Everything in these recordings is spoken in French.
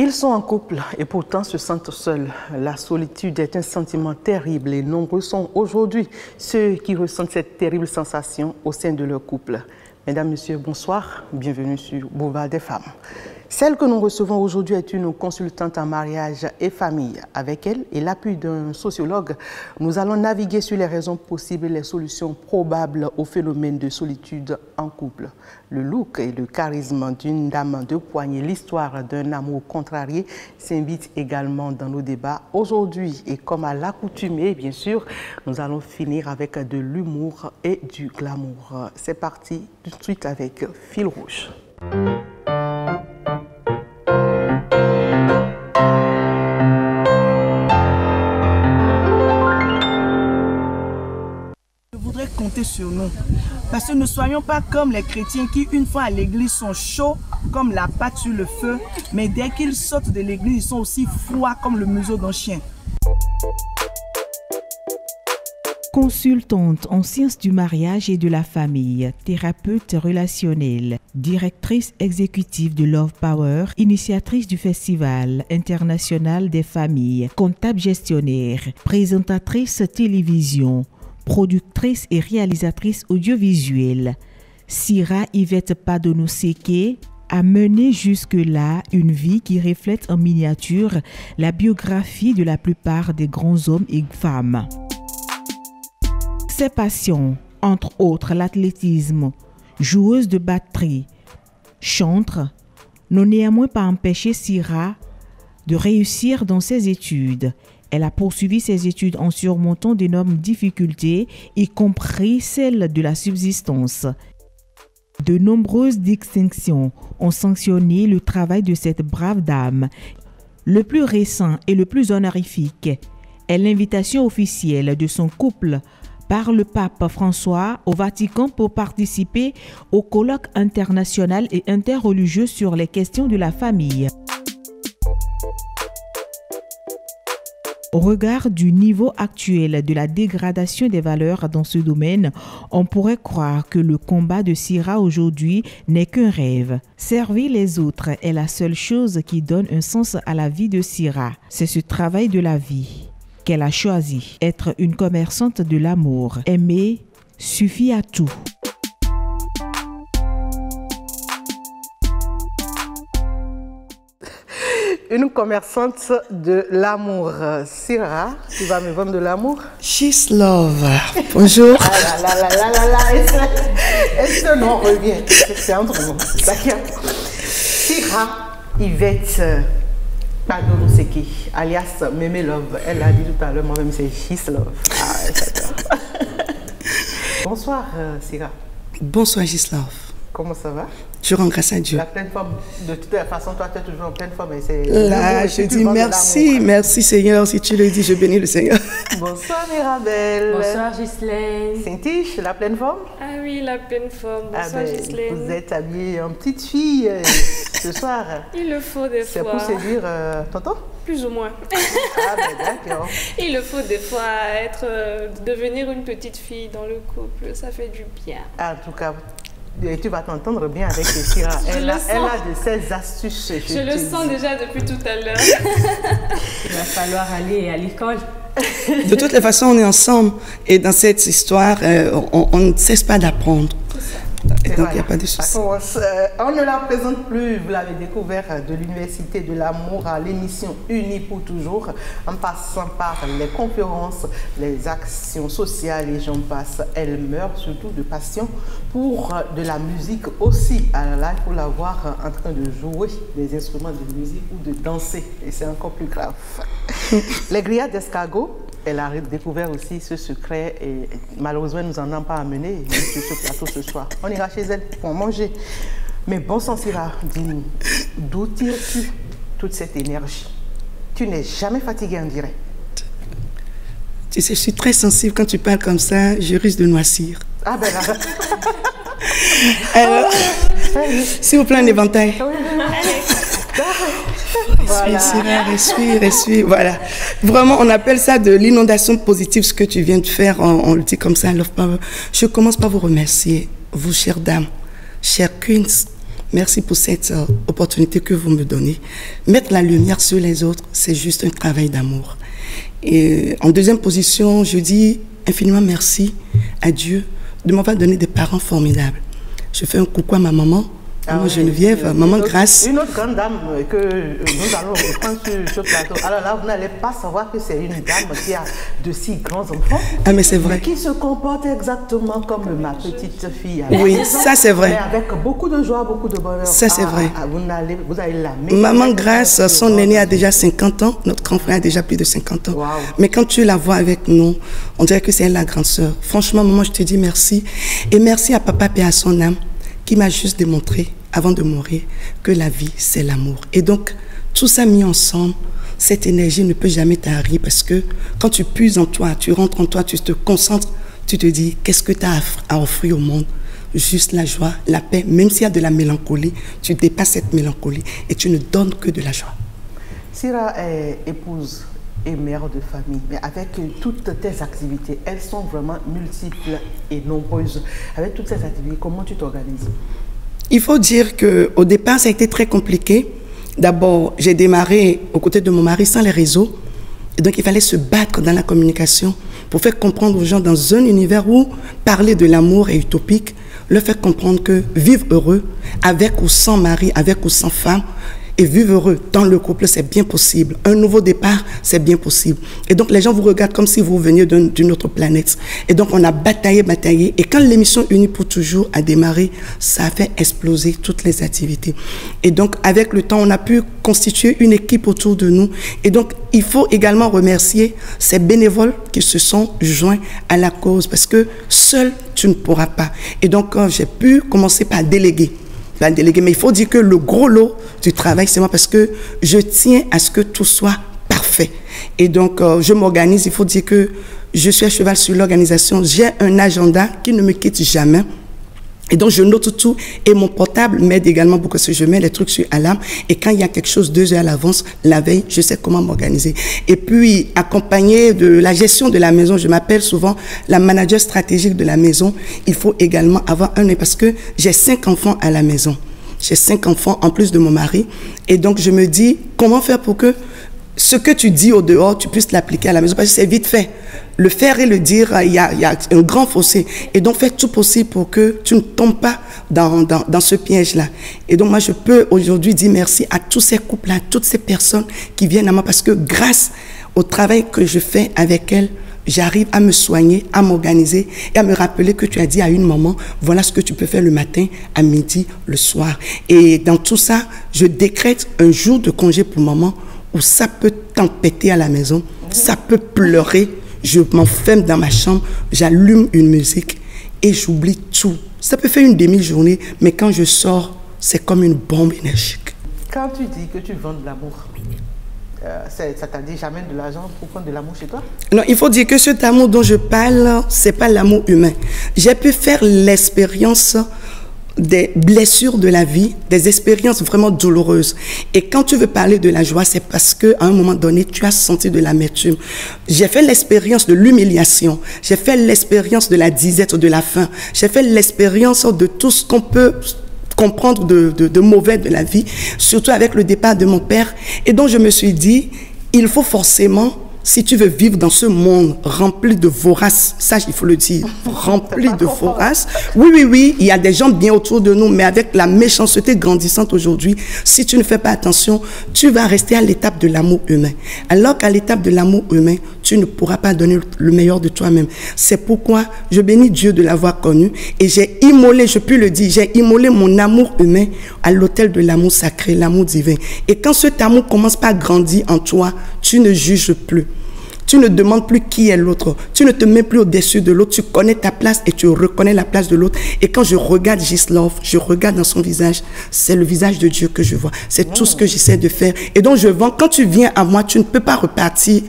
Ils sont en couple et pourtant se sentent seuls. La solitude est un sentiment terrible et nombreux sont aujourd'hui ceux qui ressentent cette terrible sensation au sein de leur couple. Mesdames, Messieurs, bonsoir. Bienvenue sur Boulevard des Femmes. Celle que nous recevons aujourd'hui est une consultante en mariage et famille. Avec elle et l'appui d'un sociologue, nous allons naviguer sur les raisons possibles et les solutions probables au phénomène de solitude en couple. Le look et le charisme d'une dame de poignée, l'histoire d'un amour contrarié s'invitent également dans nos débats aujourd'hui. Et comme à l'accoutumée, bien sûr, nous allons finir avec de l'humour et du glamour. C'est parti tout de suite avec Fil Rouge. Compter sur nous. Parce que ne soyons pas comme les chrétiens qui, une fois à l'église, sont chauds comme la pâte sur le feu, mais dès qu'ils sortent de l'église, ils sont aussi froids comme le museau d'un chien. Consultante en sciences du mariage et de la famille, thérapeute relationnelle, directrice exécutive de Love Power, initiatrice du Festival international des familles, comptable gestionnaire, présentatrice télévision, productrice et réalisatrice audiovisuelle, Sira Yvette Padono-Seke a mené jusque-là une vie qui reflète en miniature la biographie de la plupart des grands hommes et femmes. Ses passions, entre autres l'athlétisme, joueuse de batterie, chantre, n'ont néanmoins pas empêché Sira de réussir dans ses études. Elle a poursuivi ses études en surmontant d'énormes difficultés, y compris celles de la subsistance. De nombreuses distinctions ont sanctionné le travail de cette brave dame. Le plus récent et le plus honorifique est l'invitation officielle de son couple par le pape François au Vatican pour participer au colloque international et interreligieux sur les questions de la famille. Au regard du niveau actuel de la dégradation des valeurs dans ce domaine, on pourrait croire que le combat de Sira aujourd'hui n'est qu'un rêve. Servir les autres est la seule chose qui donne un sens à la vie de Sira. C'est ce travail de la vie qu'elle a choisi. Être une commerçante de l'amour. Aimer suffit à tout. Une commerçante de l'amour. Sira, tu vas me vendre de l'amour? She's Love. Bonjour. Ah là là là là là. Est-ce que non, revient? C'est entre nous. Sira Yvette Padono-Seke, alias Mémé Love. Elle l'a dit tout à l'heure, moi-même c'est She's Love. Ah, j'adore. Bonsoir Sira. Bonsoir She's Love. Comment ça va? Je rends grâce à Dieu. La pleine forme. De toute façon, toi, tu es toujours en pleine forme. Là, je dis merci, merci Seigneur. Si tu le dis, je bénis le Seigneur. Bonsoir Mirabelle. Bonsoir Ghislaine. Saint-Tiche, la pleine forme? Ah oui, la pleine forme. Bonsoir Ghislaine. Vous êtes habillée en petite fille ce soir. Il le faut des fois. C'est pour séduire tonton? Plus ou moins. Ah ben d'accord. Il le faut des fois devenir une petite fille dans le couple. Ça fait du bien. En tout cas, et tu vas t'entendre bien avec Sira. Elle a de ces astuces. Je le sens déjà depuis tout à l'heure. Il va falloir aller à l'école. De toutes les façons, on est ensemble. Et dans cette histoire, on ne cesse pas d'apprendre. Et donc, il n'y a pas de souci. On ne la présente plus, vous l'avez découvert, de l'Université de l'amour à l'émission Unis pour toujours, en passant par les conférences, les actions sociales et j'en passe. Elle meurt surtout de passion pour de la musique aussi. Alors là, il faut la voir en train de jouer des instruments de musique ou de danser. Et c'est encore plus grave. Les grillades d'escargot. Elle a découvert aussi ce secret et malheureusement, nous n'en avons pas amené sur ce plateau ce soir. On ira chez elle pour manger. Mais bon sang, Sira, dis-nous, d'où tires-tu toute cette énergie? Tu n'es jamais fatiguée en direct. Tu sais, je suis très sensible. Quand tu parles comme ça, je risque de noircir. Ah ben là. Alors, s'il vous plaît, un éventail. Voilà. Respire. Voilà. Vraiment, on appelle ça de l'inondation positive, ce que tu viens de faire. On le dit comme ça, Love Power. Je commence par vous remercier, vous, chères dames, chères queens, Merci pour cette opportunité que vous me donnez. Mettre la lumière sur les autres, c'est juste un travail d'amour. Et en deuxième position, je dis infiniment merci à Dieu de m'avoir donné des parents formidables. Je fais un coucou à ma maman, maman Geneviève, maman Grâce. Une autre grande dame que nous allons reprendre sur ce plateau. Alors là, vous n'allez pas savoir que c'est une dame qui a de si grands enfants. Ah, mais c'est vrai. Qui se comporte exactement comme ma petite fille. Oui, ça c'est vrai. Mais avec beaucoup de joie, beaucoup de bonheur. Ça c'est vrai. Vous allez l'aimer. Maman Grâce, son aîné a déjà 50 ans, notre grand frère a déjà plus de 50 ans. Wow. Mais quand tu la vois avec nous, on dirait que c'est elle la grande sœur. Franchement, maman, je te dis merci. Et merci à papa et à son âme, qui m'a juste démontré, avant de mourir, que la vie, c'est l'amour. Et donc, tout ça mis ensemble, cette énergie ne peut jamais t'arriver parce que quand tu puises en toi, tu rentres en toi, tu te concentres, tu te dis, qu'est-ce que tu as à offrir au monde? Juste la joie, la paix, même s'il y a de la mélancolie, tu dépasses cette mélancolie et tu ne donnes que de la joie. Sira est épouse et mère de famille, mais avec toutes tes activités, elles sont vraiment multiples et nombreuses. Avec toutes ces activités, comment tu t'organises? Il faut dire qu'au départ, ça a été très compliqué. D'abord, j'ai démarré aux côtés de mon mari sans les réseaux. Et donc, il fallait se battre dans la communication pour faire comprendre aux gens dans un univers où parler de l'amour est utopique, leur faire comprendre que vivre heureux, avec ou sans mari, avec ou sans femme, et vivre heureux dans le couple, c'est bien possible. Un nouveau départ, c'est bien possible. Et donc, les gens vous regardent comme si vous veniez d'une autre planète. Et donc, on a bataillé. Et quand l'émission Unis pour toujours a démarré, ça a fait exploser toutes les activités. Et donc, avec le temps, on a pu constituer une équipe autour de nous. Et donc, il faut également remercier ces bénévoles qui se sont joints à la cause. Parce que seul, tu ne pourras pas. Et donc, j'ai pu commencer par déléguer. Mais il faut dire que le gros lot du travail, c'est moi parce que je tiens à ce que tout soit parfait. Et donc, je m'organise. Il faut dire que je suis à cheval sur l'organisation. J'ai un agenda qui ne me quitte jamais. Et donc, je note tout. Et mon portable m'aide également beaucoup parce que je mets les trucs sur alarme. Et quand il y a quelque chose 2 heures à l'avance, la veille, je sais comment m'organiser. Et puis, accompagné de la gestion de la maison, je m'appelle souvent la manager stratégique de la maison. Il faut également avoir un œil parce que j'ai 5 enfants à la maison. J'ai 5 enfants en plus de mon mari. Et donc, je me dis, comment faire pour que ce que tu dis au dehors, tu puisses l'appliquer à la maison, parce que c'est vite fait. Le faire et le dire, il y a un grand fossé. Et donc, fais tout possible pour que tu ne tombes pas dans ce piège-là. Et donc, moi, je peux aujourd'hui dire merci à tous ces couples-là, à toutes ces personnes qui viennent à moi, parce que grâce au travail que je fais avec elles, j'arrive à me soigner, à m'organiser et à me rappeler que tu as dit à une maman, voilà ce que tu peux faire le matin, à midi, le soir. Et dans tout ça, je décrète un jour de congé pour maman, où ça peut tempêter à la maison, ça peut pleurer, je m'enferme dans ma chambre, j'allume une musique et j'oublie tout. Ça peut faire une demi-journée, mais quand je sors, c'est comme une bombe énergique. Quand tu dis que tu vends de l'amour, ça t'a dit jamais de l'argent pour prendre de l'amour chez toi? Non, il faut dire que cet amour dont je parle, c'est pas l'amour humain. J'ai pu faire l'expérience des blessures de la vie, des expériences vraiment douloureuses. Et quand tu veux parler de la joie, c'est parce qu'à un moment donné, tu as senti de l'amertume. J'ai fait l'expérience de l'humiliation. J'ai fait l'expérience de la disette, de la faim. J'ai fait l'expérience de tout ce qu'on peut comprendre de mauvais de la vie, surtout avec le départ de mon père. Et donc, je me suis dit, il faut forcément, si tu veux vivre dans ce monde rempli de voraces, ça il faut le dire, rempli de voraces, oui, il y a des gens bien autour de nous, mais avec la méchanceté grandissante aujourd'hui, si tu ne fais pas attention, tu vas rester à l'étape de l'amour humain. Alors qu'à l'étape de l'amour humain, tu ne pourras pas donner le meilleur de toi-même. C'est pourquoi je bénis Dieu de l'avoir connu et j'ai immolé, je peux le dire, j'ai immolé mon amour humain à l'autel de l'amour sacré, l'amour divin. Et quand cet amour commence par grandir en toi, tu ne juges plus. Tu ne demandes plus qui est l'autre. Tu ne te mets plus au-dessus de l'autre. Tu connais ta place et tu reconnais la place de l'autre. Et quand je regarde Gislove, je regarde dans son visage, c'est le visage de Dieu que je vois. C'est tout ce que j'essaie de faire. Et donc je vends. Quand tu viens à moi, tu ne peux pas repartir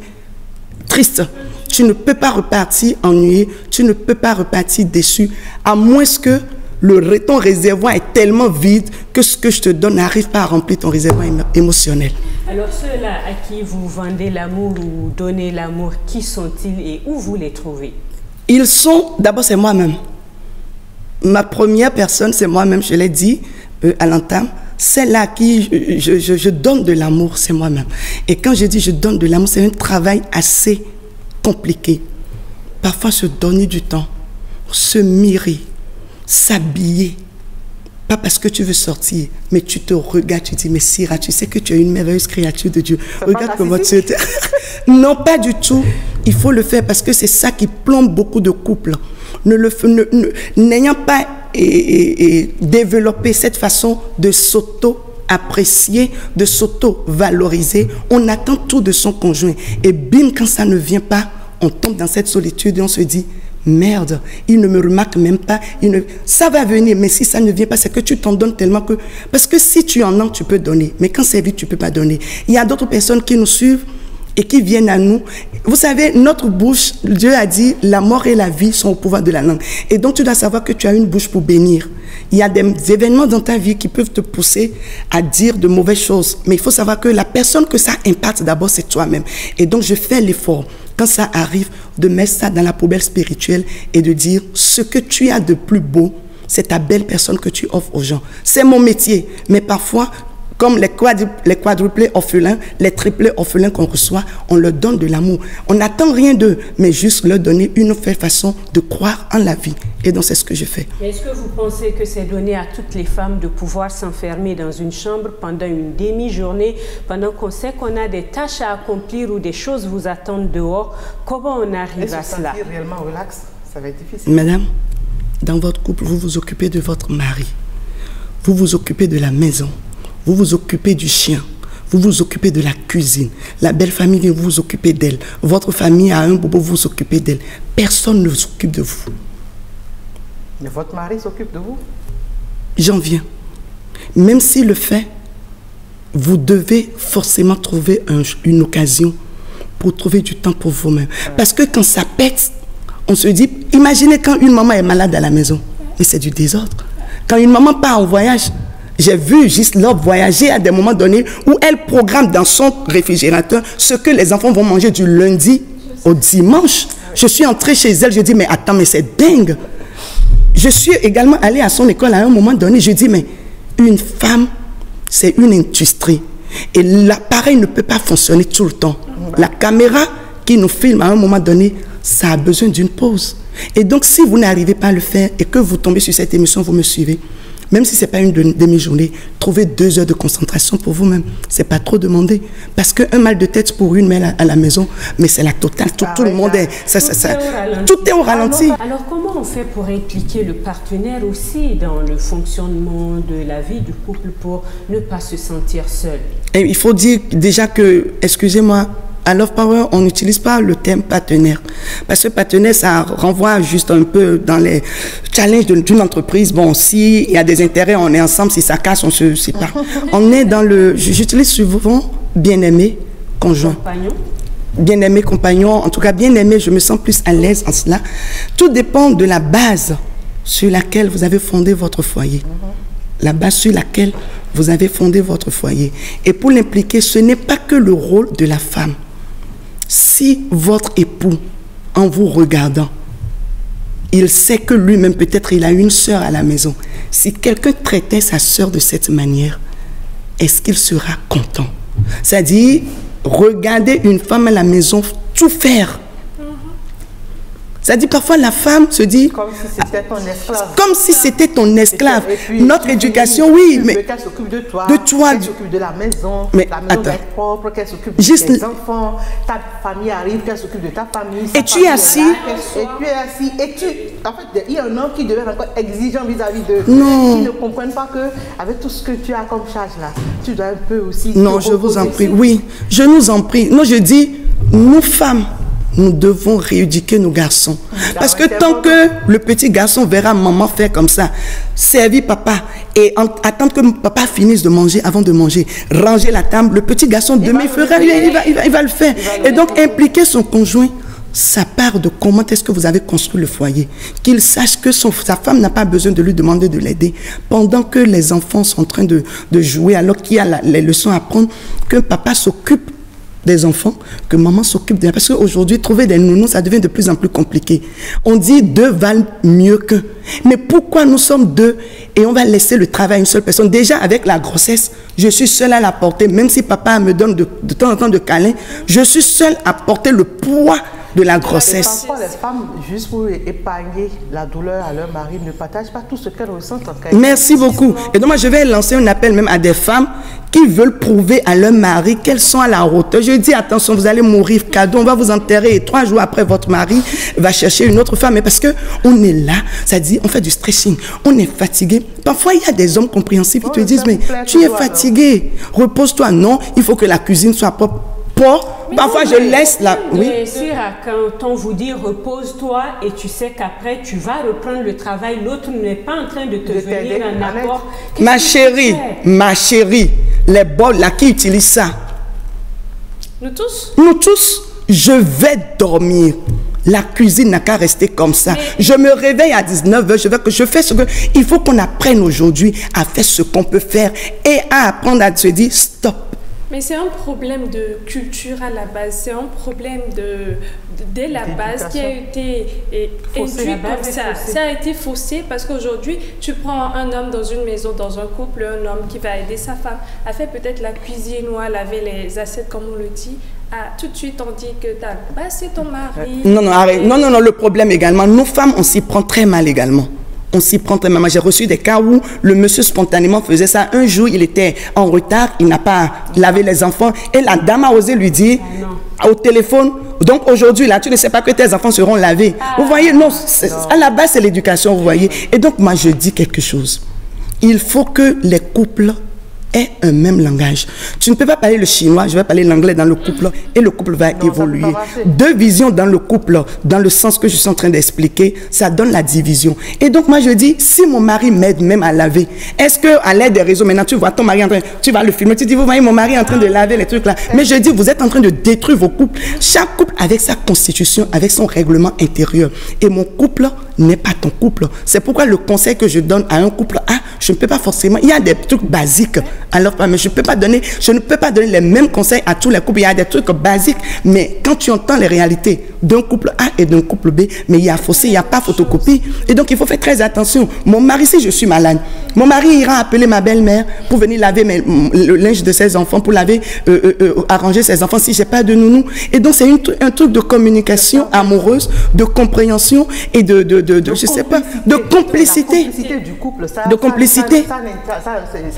triste. Tu ne peux pas repartir ennuyé. Tu ne peux pas repartir déçu. À moins que ton réservoir est tellement vide que ce que je te donne n'arrive pas à remplir ton réservoir émotionnel. Alors ceux-là à qui vous vendez l'amour ou donnez l'amour, qui sont-ils et où vous les trouvez? Ils sont, d'abord c'est moi-même. Ma première personne, c'est moi-même, je l'ai dit. à l'entame, celle-là à qui je donne de l'amour, c'est moi-même. Et quand je dis je donne de l'amour, c'est un travail assez compliqué. Parfois se donner du temps, se mirer, s'habiller. Pas parce que tu veux sortir, mais tu te regardes, tu dis, mais Syrah, tu sais que tu es une merveilleuse créature de Dieu. Regarde comment tu es. Non, pas du tout. Il faut le faire parce que c'est ça qui plombe beaucoup de couples. N'ayant pas développé cette façon de s'auto-apprécier, de s'auto-valoriser, on attend tout de son conjoint. Et bim, quand ça ne vient pas, on tombe dans cette solitude et on se dit, merde, il ne me remarque même pas. Ça va venir, mais si ça ne vient pas, c'est que tu t'en donnes tellement que... Parce que si tu en as, tu peux donner. Mais quand c'est vite, tu ne peux pas donner. Il y a d'autres personnes qui nous suivent et qui viennent à nous. Vous savez, notre bouche, Dieu a dit, la mort et la vie sont au pouvoir de la langue. Et donc, tu dois savoir que tu as une bouche pour bénir. Il y a des événements dans ta vie qui peuvent te pousser à dire de mauvaises choses. Mais il faut savoir que la personne que ça impacte d'abord, c'est toi-même. Et donc, je fais l'effort, quand ça arrive, de mettre ça dans la poubelle spirituelle et de dire ce que tu as de plus beau, c'est ta belle personne que tu offres aux gens. C'est mon métier. Mais parfois, comme les quadruplés orphelins, les triplés orphelins qu'on reçoit, on leur donne de l'amour. On n'attend rien d'eux, mais juste leur donner une nouvelle façon de croire en la vie. Et donc, c'est ce que je fais. Est-ce que vous pensez que c'est donné à toutes les femmes de pouvoir s'enfermer dans une chambre pendant une demi-journée, pendant qu'on sait qu'on a des tâches à accomplir ou des choses vous attendent dehors? Comment on arrive à cela? Se sentir réellement relax, ça va être difficile. Madame, dans votre couple, vous vous occupez de votre mari. Vous vous occupez de la maison. Vous vous occupez du chien, vous vous occupez de la cuisine. La belle famille, vous vous occupez d'elle. Votre famille a un bobo, vous vous occupez d'elle. Personne ne s'occupe de vous. Mais votre mari s'occupe de vous? J'en viens. Même s'il le fait, vous devez forcément trouver une occasion pour trouver du temps pour vous-même. Parce que quand ça pète, on se dit, imaginez quand une maman est malade à la maison. Mais c'est du désordre. Quand une maman part en voyage, j'ai vu Gislope voyager à des moments donnés où elle programme dans son réfrigérateur ce que les enfants vont manger du lundi au dimanche. Je suis entrée chez elle, je dis, mais attends, mais c'est dingue. Je suis également allée à son école à un moment donné, je dis, mais une femme, c'est une industrie. Et l'appareil ne peut pas fonctionner tout le temps. La caméra qui nous filme à un moment donné, ça a besoin d'une pause. Et donc, si vous n'arrivez pas à le faire et que vous tombez sur cette émission, vous me suivez. Même si ce n'est pas une demi-journée, trouvez 2 heures de concentration pour vous-même. Ce n'est pas trop demandé. Parce qu'un mal de tête pour une mère à la maison, mais c'est la totale. Tout le monde est... Tout est au ralenti. Alors, comment on fait pour impliquer le partenaire aussi dans le fonctionnement de la vie du couple pour ne pas se sentir seul? Et il faut dire déjà que, excusez-moi, à Love Power, on n'utilise pas le terme partenaire. Parce que partenaire, ça renvoie juste un peu dans les challenges d'une entreprise. Bon, s'il y a des intérêts, on est ensemble. Si ça casse, on se sépare. On est dans le... J'utilise souvent bien-aimé, conjoint. Compagnon. Bien-aimé, compagnon. En tout cas, bien-aimé, je me sens plus à l'aise en cela. Tout dépend de la base sur laquelle vous avez fondé votre foyer. La base sur laquelle vous avez fondé votre foyer. Et pour l'impliquer, ce n'est pas que le rôle de la femme. Si votre époux, en vous regardant, il sait que lui-même, peut-être, il a une sœur à la maison. Si quelqu'un traitait sa sœur de cette manière, est-ce qu'il sera content? C'est-à-dire, regarder une femme à la maison tout faire. C'est-à-dire, parfois, la femme se dit... Comme si c'était ton esclave. Comme si c'était ton esclave. Puis, notre éducation, oui, mais... Qu'elle s'occupe de toi. De toi. Qu'elle s'occupe de la maison. Mais la maison doit être propre, qu'elle s'occupe de tes enfants. Ta famille arrive, qu'elle s'occupe de ta famille. Et tu es assis. Et tu es assis. Et tu... En fait, il y a un homme qui devient encore exigeant vis-à-vis de... Non. Qui ne comprennent pas qu'avec tout ce que tu as comme charge là, tu dois un peu aussi... Non, je vous en prie. Oui, je nous en prie. Non, je dis, nous femmes, nous devons rééduquer nos garçons. Parce que tant que le petit garçon verra maman faire comme ça, servir papa et attendre que papa finisse de manger avant de manger, ranger la table, le petit garçon demain il va le faire. Et donc impliquer son conjoint, ça part de comment est-ce que vous avez construit le foyer. Qu'il sache que sa femme n'a pas besoin de lui demander de l'aider. Pendant que les enfants sont en train de jouer, alors qu'il y a les leçons à apprendre, que papa s'occupe des enfants, que maman s'occupe de... Parce qu'aujourd'hui, trouver des nounous, ça devient de plus en plus compliqué. On dit 2 valent mieux qu'un. Mais pourquoi nous sommes 2 et on va laisser le travail à une seule personne? Déjà, avec la grossesse, je suis seule à la porter. Même si papa me donne de temps en temps de câlins, je suis seule à porter le poids de la grossesse. Et parfois, les femmes, juste pour épargner la douleur à leur mari, ne partagent pas tout ce qu'elles ressentent en cas. Merci beaucoup. Et donc, moi, je vais lancer un appel même à des femmes qui veulent prouver à leur mari qu'elles sont à la hauteur. Je dis, attention, vous allez mourir, cadeau, on va vous enterrer. Et 3 jours après, votre mari va chercher une autre femme. Mais parce qu'on est là, ça dit, on fait du stretching, on est fatigué. Parfois, il y a des hommes compréhensifs qui te disent, mais tu es fatigué, repose-toi. Non, il faut que la cuisine soit propre. Parfois, je laisse la... Oui. Quand on vous dit repose-toi et tu sais qu'après tu vas reprendre le travail, l'autre n'est pas en train de te venir en apport. Ma chérie, les bols là qui utilisent ça. Nous tous? Nous tous, je vais dormir. La cuisine n'a qu'à rester comme ça. Mais... je me réveille à 19h, je fais ce que... Il faut qu'on apprenne aujourd'hui à faire ce qu'on peut faire et à apprendre à se dire stop. Mais c'est un problème de culture à la base, c'est un problème dès la base qui a été induit comme ça. Ça a été faussé parce qu'aujourd'hui, tu prends un homme dans une maison, dans un couple, un homme qui va aider sa femme à faire peut-être la cuisine ou à laver les assiettes comme on le dit. Tout de suite, on dit que c'est ton mari. Non, arrête. Non, le problème également, nous femmes, on s'y prend très mal également. On s'y prend très mal. J'ai reçu des cas où le monsieur spontanément faisait ça. Un jour, il était en retard, il n'a pas lavé les enfants et la dame a osé lui dire au téléphone, donc aujourd'hui, là, tu ne sais pas que tes enfants seront lavés. Vous voyez, non, à la base, c'est l'éducation, vous voyez. Et donc, moi, je dis quelque chose. Il faut que les couples aient un même langage. Tu ne peux pas parler le chinois, je vais parler l'anglais dans le couple et le couple va évoluer. 2 visions dans le couple, dans le sens que je suis en train d'expliquer, ça donne la division. Et donc moi je dis, si mon mari m'aide même à laver, est-ce qu'à l'aide des réseaux, maintenant tu vois ton mari en train, tu vas le filmer, tu dis, vous voyez mon mari en train de laver les trucs là. Mais je dis, vous êtes en train de détruire vos couples. Chaque couple avec sa constitution, avec son règlement intérieur. Et mon couple n'est pas ton couple. C'est pourquoi le conseil que je donne à un couple, je ne peux pas forcément, il y a des trucs basiques. Alors, mais je ne peux pas donner les mêmes conseils à tous les couples. Il y a des trucs basiques, mais quand tu entends les réalités d'un couple A et d'un couple B, mais il y a fossé, il n'y a pas photocopie. Et donc, il faut faire très attention. Mon mari, si je suis malade, mon mari ira appeler ma belle-mère pour venir laver le linge de ses enfants, pour laver, arranger ses enfants si je n'ai pas de nounou. Et donc, c'est un truc de communication amoureuse, de compréhension et je sais pas, de complicité. Du couple, de complicité.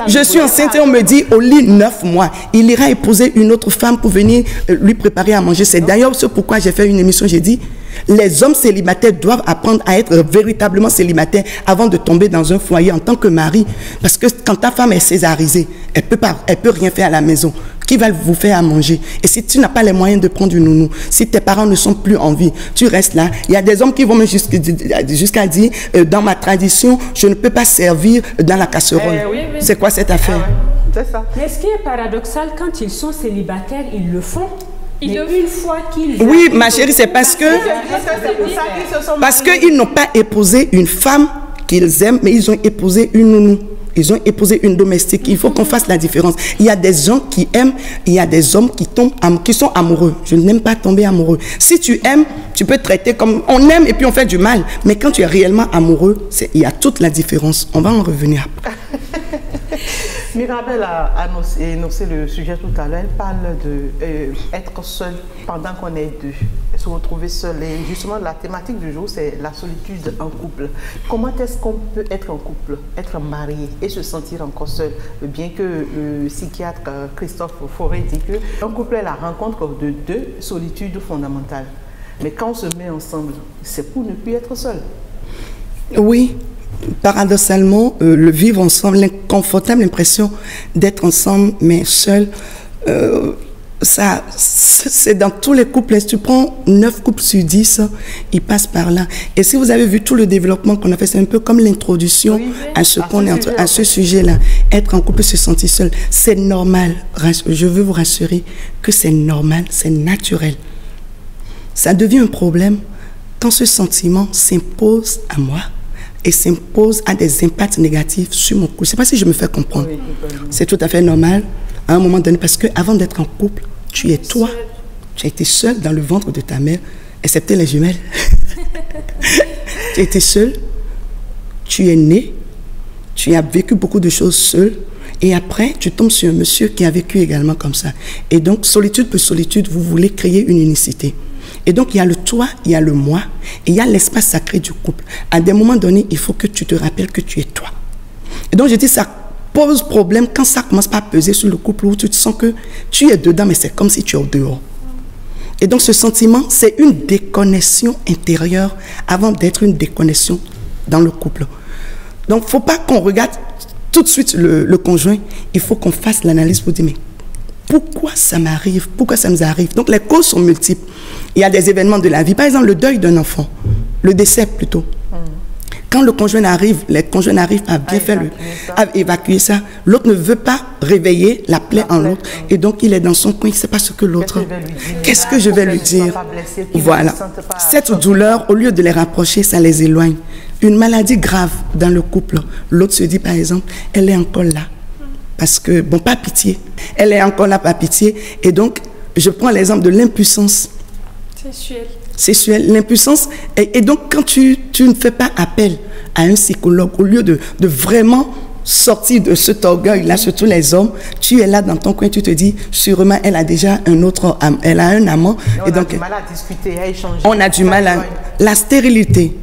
Je suis enceinte et on me dit au lit 9 mois, il ira épouser une autre femme pour venir lui préparer à manger. C'est d'ailleurs ce pourquoi j'ai fait une émission, j'ai dit, les hommes célibataires doivent apprendre à être véritablement célibataires avant de tomber dans un foyer en tant que mari. Parce que quand ta femme est césarisée, elle peut rien faire à la maison. Qui va vous faire à manger? Et si tu n'as pas les moyens de prendre du nounou, si tes parents ne sont plus en vie, tu restes là. Il y a des hommes qui vont même jusqu'à dire, dans ma tradition, je ne peux pas servir dans la casserole. Oui. C'est quoi cette affaire? C'est ça. Mais ce qui est paradoxal, quand ils sont célibataires, ils le font. Une fois qu'ils... Oui, ma chérie, c'est parce qu'ils n'ont pas épousé une femme qu'ils aiment, mais ils ont épousé une nounou. Ils ont épousé une domestique. Il faut qu'on fasse la différence. Il y a des gens qui aiment, il y a des hommes qui sont amoureux. Je n'aime pas tomber amoureux. Si tu aimes, tu peux traiter comme... On aime et puis on fait du mal. Mais quand tu es réellement amoureux, il y a toute la différence. On va en revenir après. Mirabel a énoncé le sujet tout à l'heure. Elle parle d'être seul pendant qu'on est 2, se retrouver seul. Et justement, la thématique du jour, c'est la solitude en couple. Comment est-ce qu'on peut être en couple, être marié et se sentir encore seul? Bien que le psychiatre Christophe Fauré dit qu'un couple est la rencontre de 2 solitudes fondamentales. Mais quand on se met ensemble, c'est pour ne plus être seul. Oui. Paradoxalement, le vivre ensemble, l'inconfortable impression d'être ensemble mais seul, c'est dans tous les couples. Si tu prends 9 couples sur 10, ils passent par là. Et si vous avez vu tout le développement qu'on a fait, c'est un peu comme l'introduction à ce sujet-là. Être en couple, se sentir seul, c'est normal. Je veux vous rassurer que c'est normal, c'est naturel. Ça devient un problème quand ce sentiment s'impose à moi et s'impose à des impacts négatifs sur mon couple. Je ne sais pas si je me fais comprendre. C'est tout à fait normal à un moment donné, parce qu'avant d'être en couple, Tu es toi. Tu as été seule dans le ventre de ta mère, excepté les jumelles. Tu as été seule. Tu es née. Tu as vécu beaucoup de choses seule. Et après, tu tombes sur un monsieur qui a vécu également comme ça. Et donc, solitude pour solitude, vous voulez créer une unicité. Et donc, il y a le toi, il y a le moi, et il y a l'espace sacré du couple. À des moments donnés, il faut que tu te rappelles que tu es toi. Et donc, je dis, ça pose problème quand ça commence à peser sur le couple, où tu te sens que tu es dedans, mais c'est comme si tu es au dehors. Et donc, ce sentiment, c'est une déconnexion intérieure avant d'être une déconnexion dans le couple. Donc, il ne faut pas qu'on regarde tout de suite le conjoint. Il faut qu'on fasse l'analyse pour dire, mais pourquoi ça m'arrive? Pourquoi ça nous arrive? Donc, les causes sont multiples. Il y a des événements de la vie. Par exemple, le deuil d'un enfant. Le décès, plutôt. Quand le conjoint arrive, les conjoints arrivent à bien faire à évacuer ça. L'autre ne veut pas réveiller la plaie en l'autre. Et donc, il est dans son coin, il ne sait pas ce que l'autre... Qu'est-ce que je vais lui dire? Voilà. Cette douleur, au lieu de les rapprocher, ça les éloigne. Une maladie grave dans le couple. L'autre se dit, par exemple, elle est encore là. Parce que, bon, pas pitié. Elle est encore là, pas pitié. Et donc, je prends l'exemple de l'impuissance. Sexuelle, l'impuissance. Et donc, quand tu ne fais pas appel à un psychologue, au lieu de vraiment sortir de cet orgueil-là, surtout les hommes, tu es là dans ton coin, tu te dis, sûrement, elle a déjà un autre amant, elle a un amant. Et donc, on a du mal à discuter, à échanger. On a du mal à... La stérilité,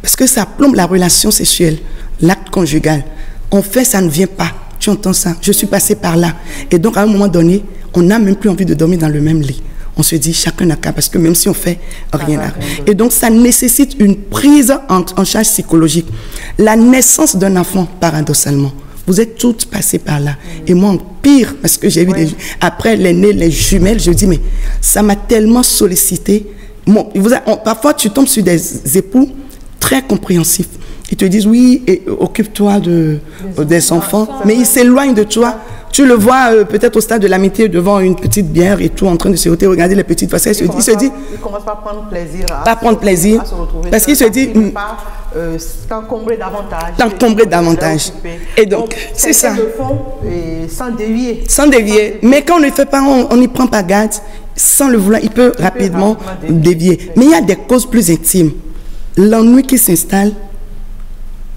parce que ça plombe la relation sexuelle, l'acte conjugal. On fait, ça ne vient pas. Tu entends ça? Je suis passée par là. Et donc, à un moment donné, on n'a même plus envie de dormir dans le même lit. On se dit, chacun n'a qu'à, parce que même si on fait, rien n'arrive. Et donc, ça nécessite une prise en charge psychologique. La naissance d'un enfant, paradoxalement, vous êtes toutes passées par là. Et moi, pire, parce que j'ai eu des... Après l'aîné, les jumelles, je dis, mais ça m'a tellement sollicité. Bon, parfois, tu tombes sur des époux très compréhensifs. Ils te disent, oui, occupe-toi des enfants, mais ils s'éloignent de toi. Tu le vois peut-être au stade de l'amitié devant une petite bière et tout, en train de se regarder les petites facettes. Il se dit... Il commence pas à prendre plaisir. À se retrouver. Parce qu'il se dit... T'encombrer davantage. T'encombrer davantage. Et donc, c'est ça. Le fond, sans dévier. Sans dévier. Mais quand on ne le fait pas, on n'y prend pas garde. Sans le vouloir, il peut rapidement dévier. Mais il y a des causes plus intimes. L'ennui qui s'installe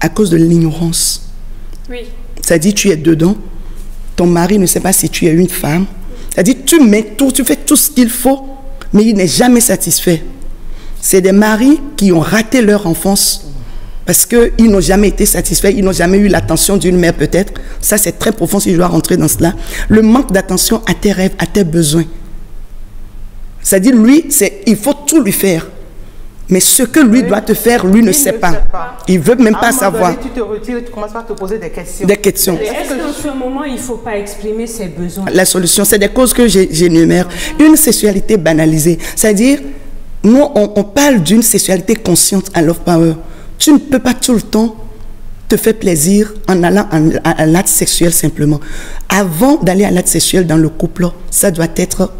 à cause de l'ignorance. Oui. C'est-à-dire, tu es dedans. Ton mari ne sait pas si tu es une femme. C'est-à-dire, tu mets tout, tu fais tout ce qu'il faut, mais il n'est jamais satisfait. C'est des maris qui ont raté leur enfance parce qu'ils n'ont jamais été satisfaits, ils n'ont jamais eu l'attention d'une mère peut-être. Ça, c'est très profond si je dois rentrer dans cela. Le manque d'attention à tes rêves, à tes besoins. C'est-à-dire, lui, il faut tout lui faire. Mais ce que lui doit te faire, lui ne sait pas. Il ne veut même pas savoir. Tu te retires, tu commences à te poser des questions. Des questions. Est-ce qu'en ce moment, il ne faut pas exprimer ses besoins? La solution, c'est des causes que j'énumère. Une sexualité banalisée. C'est-à-dire, nous, on parle d'une sexualité consciente à Love Power. Tu ne peux pas tout le temps te faire plaisir en allant à l'acte sexuel simplement. Avant d'aller à l'acte sexuel dans le couple, ça doit être...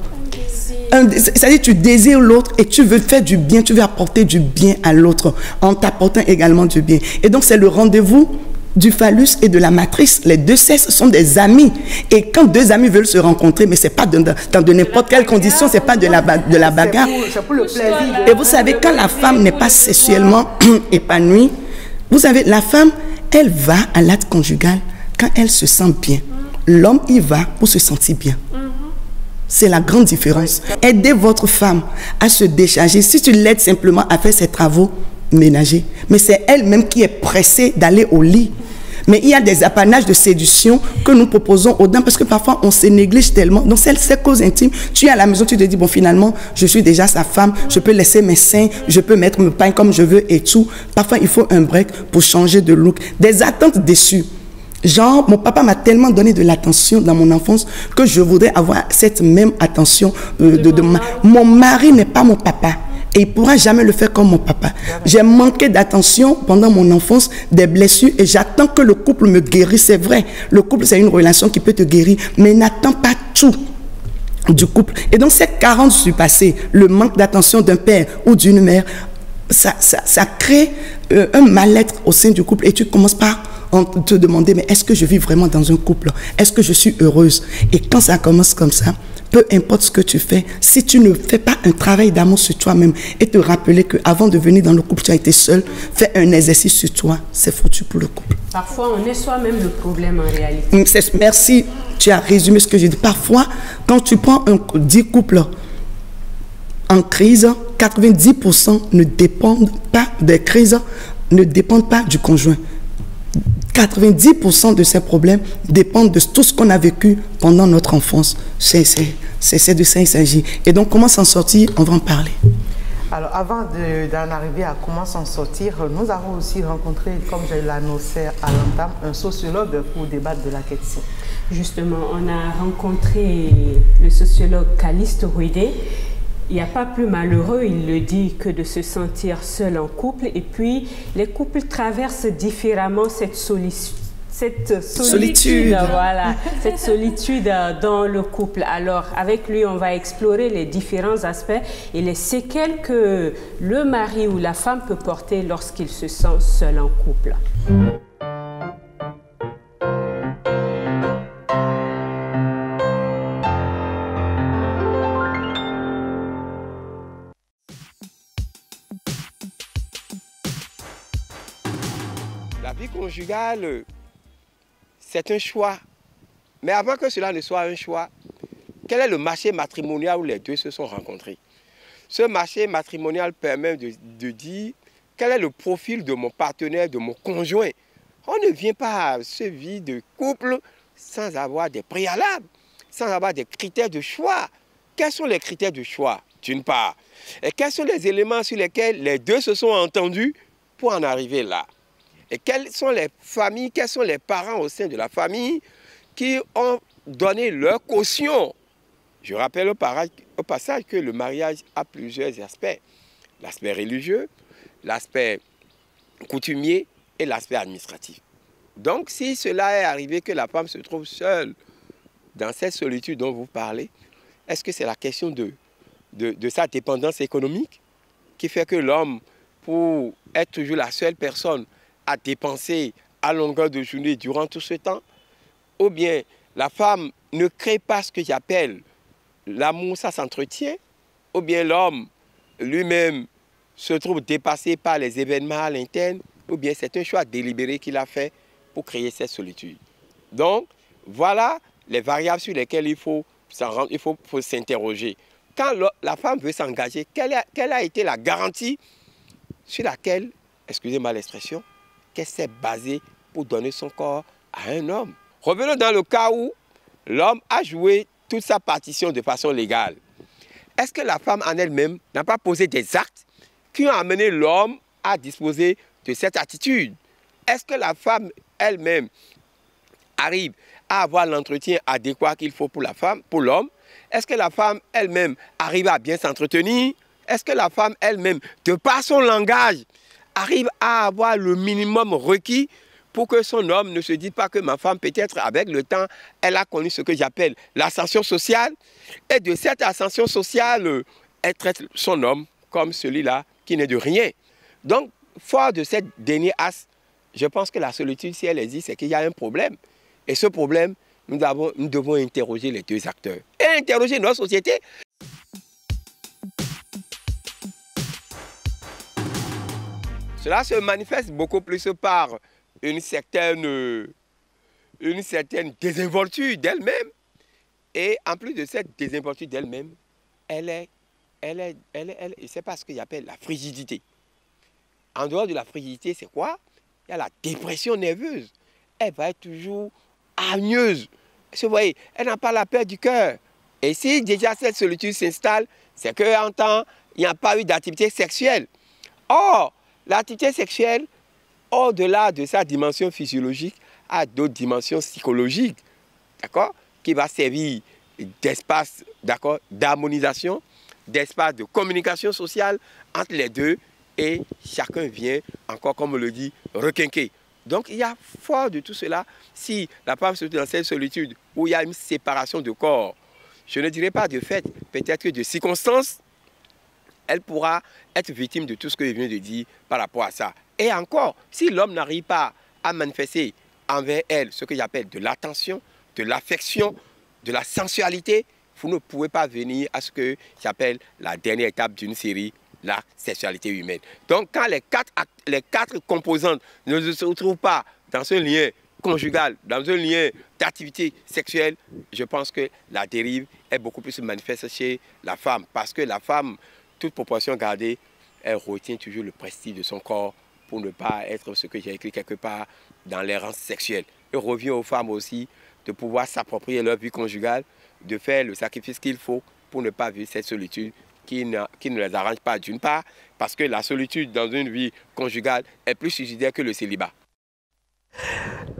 C'est-à-dire tu désires l'autre et tu veux faire du bien, tu veux apporter du bien à l'autre en t'apportant également du bien. Et donc c'est le rendez-vous du phallus et de la matrice. Les deux sexes sont des amis. Et quand deux amis veulent se rencontrer, mais c'est pas dans de n'importe quelle condition, c'est pas de la bagarre. C'est pour le plaisir. Et vous savez, quand la femme n'est pas sexuellement épanouie, vous savez, la femme, elle va à l'acte conjugal quand elle se sent bien. L'homme, il va pour se sentir bien. C'est la grande différence. Aidez votre femme à se décharger. Si tu l'aides simplement à faire ses travaux ménagers, mais c'est elle-même qui est pressée d'aller au lit. Mais il y a des apanages de séduction que nous proposons aux dames parce que parfois on se néglige tellement. Donc ces causes intimes, tu es à la maison, tu te dis, bon finalement, je suis déjà sa femme, je peux laisser mes seins, je peux mettre mes pains comme je veux et tout. Parfois il faut un break pour changer de look. Des attentes déçues. Genre, mon papa m'a tellement donné de l'attention dans mon enfance que je voudrais avoir cette même attention mon mari n'est pas mon papa. Et il ne pourra jamais le faire comme mon papa. J'ai manqué d'attention pendant mon enfance, des blessures, et j'attends que le couple me guérisse. C'est vrai, le couple, c'est une relation qui peut te guérir, mais n'attends pas tout du couple. Et donc, ces carences du passé, le manque d'attention d'un père ou d'une mère, ça crée un mal-être au sein du couple. Et tu commences par te demander, mais est-ce que je vis vraiment dans un couple? Est-ce que je suis heureuse? Et quand ça commence comme ça, peu importe ce que tu fais, si tu ne fais pas un travail d'amour sur toi-même et te rappeler qu'avant de venir dans le couple, tu as été seul, fais un exercice sur toi, c'est foutu pour le couple. Parfois, on est soi-même le problème en réalité. Merci, tu as résumé ce que j'ai dit. Parfois, quand tu prends 10 couples en crise, 90% ne dépendent pas des crises, ne dépendent pas du conjoint. 90% de ces problèmes dépendent de tout ce qu'on a vécu pendant notre enfance. C'est de ça il s'agit. Et donc, comment s'en sortir? On va en parler. Alors, avant d'en arriver à comment s'en sortir, nous avons aussi rencontré, comme je l'annonçais à l'entame, un sociologue pour débattre de la question. Justement, on a rencontré le sociologue Caliste Ruidé. Il n'y a pas plus malheureux, il le dit, que de se sentir seul en couple. Et puis, les couples traversent différemment cette solitude. Voilà, cette solitude dans le couple. Alors, avec lui, on va explorer les différents aspects et les séquelles que le mari ou la femme peut porter lorsqu'il se sent seul en couple. La vie conjugale, c'est un choix. Mais avant que cela ne soit un choix, quel est le marché matrimonial où les deux se sont rencontrés? Ce marché matrimonial permet de dire quel est le profil de mon partenaire, de mon conjoint. On ne vient pas à ce vie de couple sans avoir des préalables, sans avoir des critères de choix. Quels sont les critères de choix, d'une part? Et quels sont les éléments sur lesquels les deux se sont entendus pour en arriver là? Et quelles sont les familles, quels sont les parents au sein de la famille qui ont donné leur caution? Je rappelle au passage que le mariage a plusieurs aspects. L'aspect religieux, l'aspect coutumier et l'aspect administratif. Donc, si cela est arrivé que la femme se trouve seule dans cette solitude dont vous parlez, est-ce que c'est la question de sa dépendance économique qui fait que l'homme, pour être toujours la seule personne à dépenser à longueur de journée durant tout ce temps, ou bien la femme ne crée pas ce que j'appelle l'amour, ça s'entretient, ou bien l'homme lui-même se trouve dépassé par les événements à l'interne, ou bien c'est un choix délibéré qu'il a fait pour créer cette solitude. Donc, voilà les variables sur lesquelles il faut s'interroger. Quand la femme veut s'engager, quelle a été la garantie sur laquelle, excusez-moi l'expression, qu'elle s'est basée pour donner son corps à un homme? Revenons dans le cas où l'homme a joué toute sa partition de façon légale. Est-ce que la femme en elle-même n'a pas posé des actes qui ont amené l'homme à disposer de cette attitude? Est-ce que la femme elle-même arrive à avoir l'entretien adéquat qu'il faut pour la femme, pour l'homme? Est-ce que la femme elle-même arrive à bien s'entretenir? Est-ce que la femme elle-même, de par son langage, arrive à avoir le minimum requis pour que son homme ne se dise pas que ma femme, peut-être avec le temps, elle a connu ce que j'appelle l'ascension sociale, et de cette ascension sociale, elle traite son homme comme celui-là qui n'est de rien. Donc, fort de cette dernière as, je pense que la solitude, si elle existe, c'est qu'il y a un problème. Et ce problème, nous devons interroger les deux acteurs et interroger notre société. Cela se manifeste beaucoup plus par une certaine désinvolture d'elle-même. Et en plus de cette désinvolture d'elle-même, c'est pas ce que j'appelle la frigidité. En dehors de la frigidité, c'est quoi? Il y a la dépression nerveuse. Elle va être toujours hargneuse. Vous voyez, elle n'a pas la paix du cœur. Et si déjà cette solitude s'installe, c'est qu'en temps, il n'y a pas eu d'activité sexuelle. Or, l'activité sexuelle, au-delà de sa dimension physiologique, a d'autres dimensions psychologiques, d'accord, qui va servir d'espace, d'accord, d'harmonisation, d'espace de communication sociale entre les deux, et chacun vient, encore comme on le dit, requinquer. Donc il y a fort de tout cela, si la femme se trouve dans cette solitude où il y a une séparation de corps, je ne dirais pas de fait, peut-être que de circonstances, elle pourra être victime de tout ce que je viens de dire par rapport à ça. Et encore, si l'homme n'arrive pas à manifester envers elle ce que j'appelle de l'attention, de l'affection, de la sensualité, vous ne pouvez pas venir à ce que j'appelle la dernière étape d'une série, la sexualité humaine. Donc, quand les quatre composantes ne se retrouvent pas dans un lien conjugal, dans un lien d'activité sexuelle, je pense que la dérive est beaucoup plus manifeste chez la femme. Parce que la femme, toute proportion gardée, elle retient toujours le prestige de son corps pour ne pas être ce que j'ai écrit quelque part dans l'errance sexuelle. Il revient aux femmes aussi de pouvoir s'approprier leur vie conjugale, de faire le sacrifice qu'il faut pour ne pas vivre cette solitude qui ne les arrange pas d'une part, parce que la solitude dans une vie conjugale est plus suicidaire que le célibat.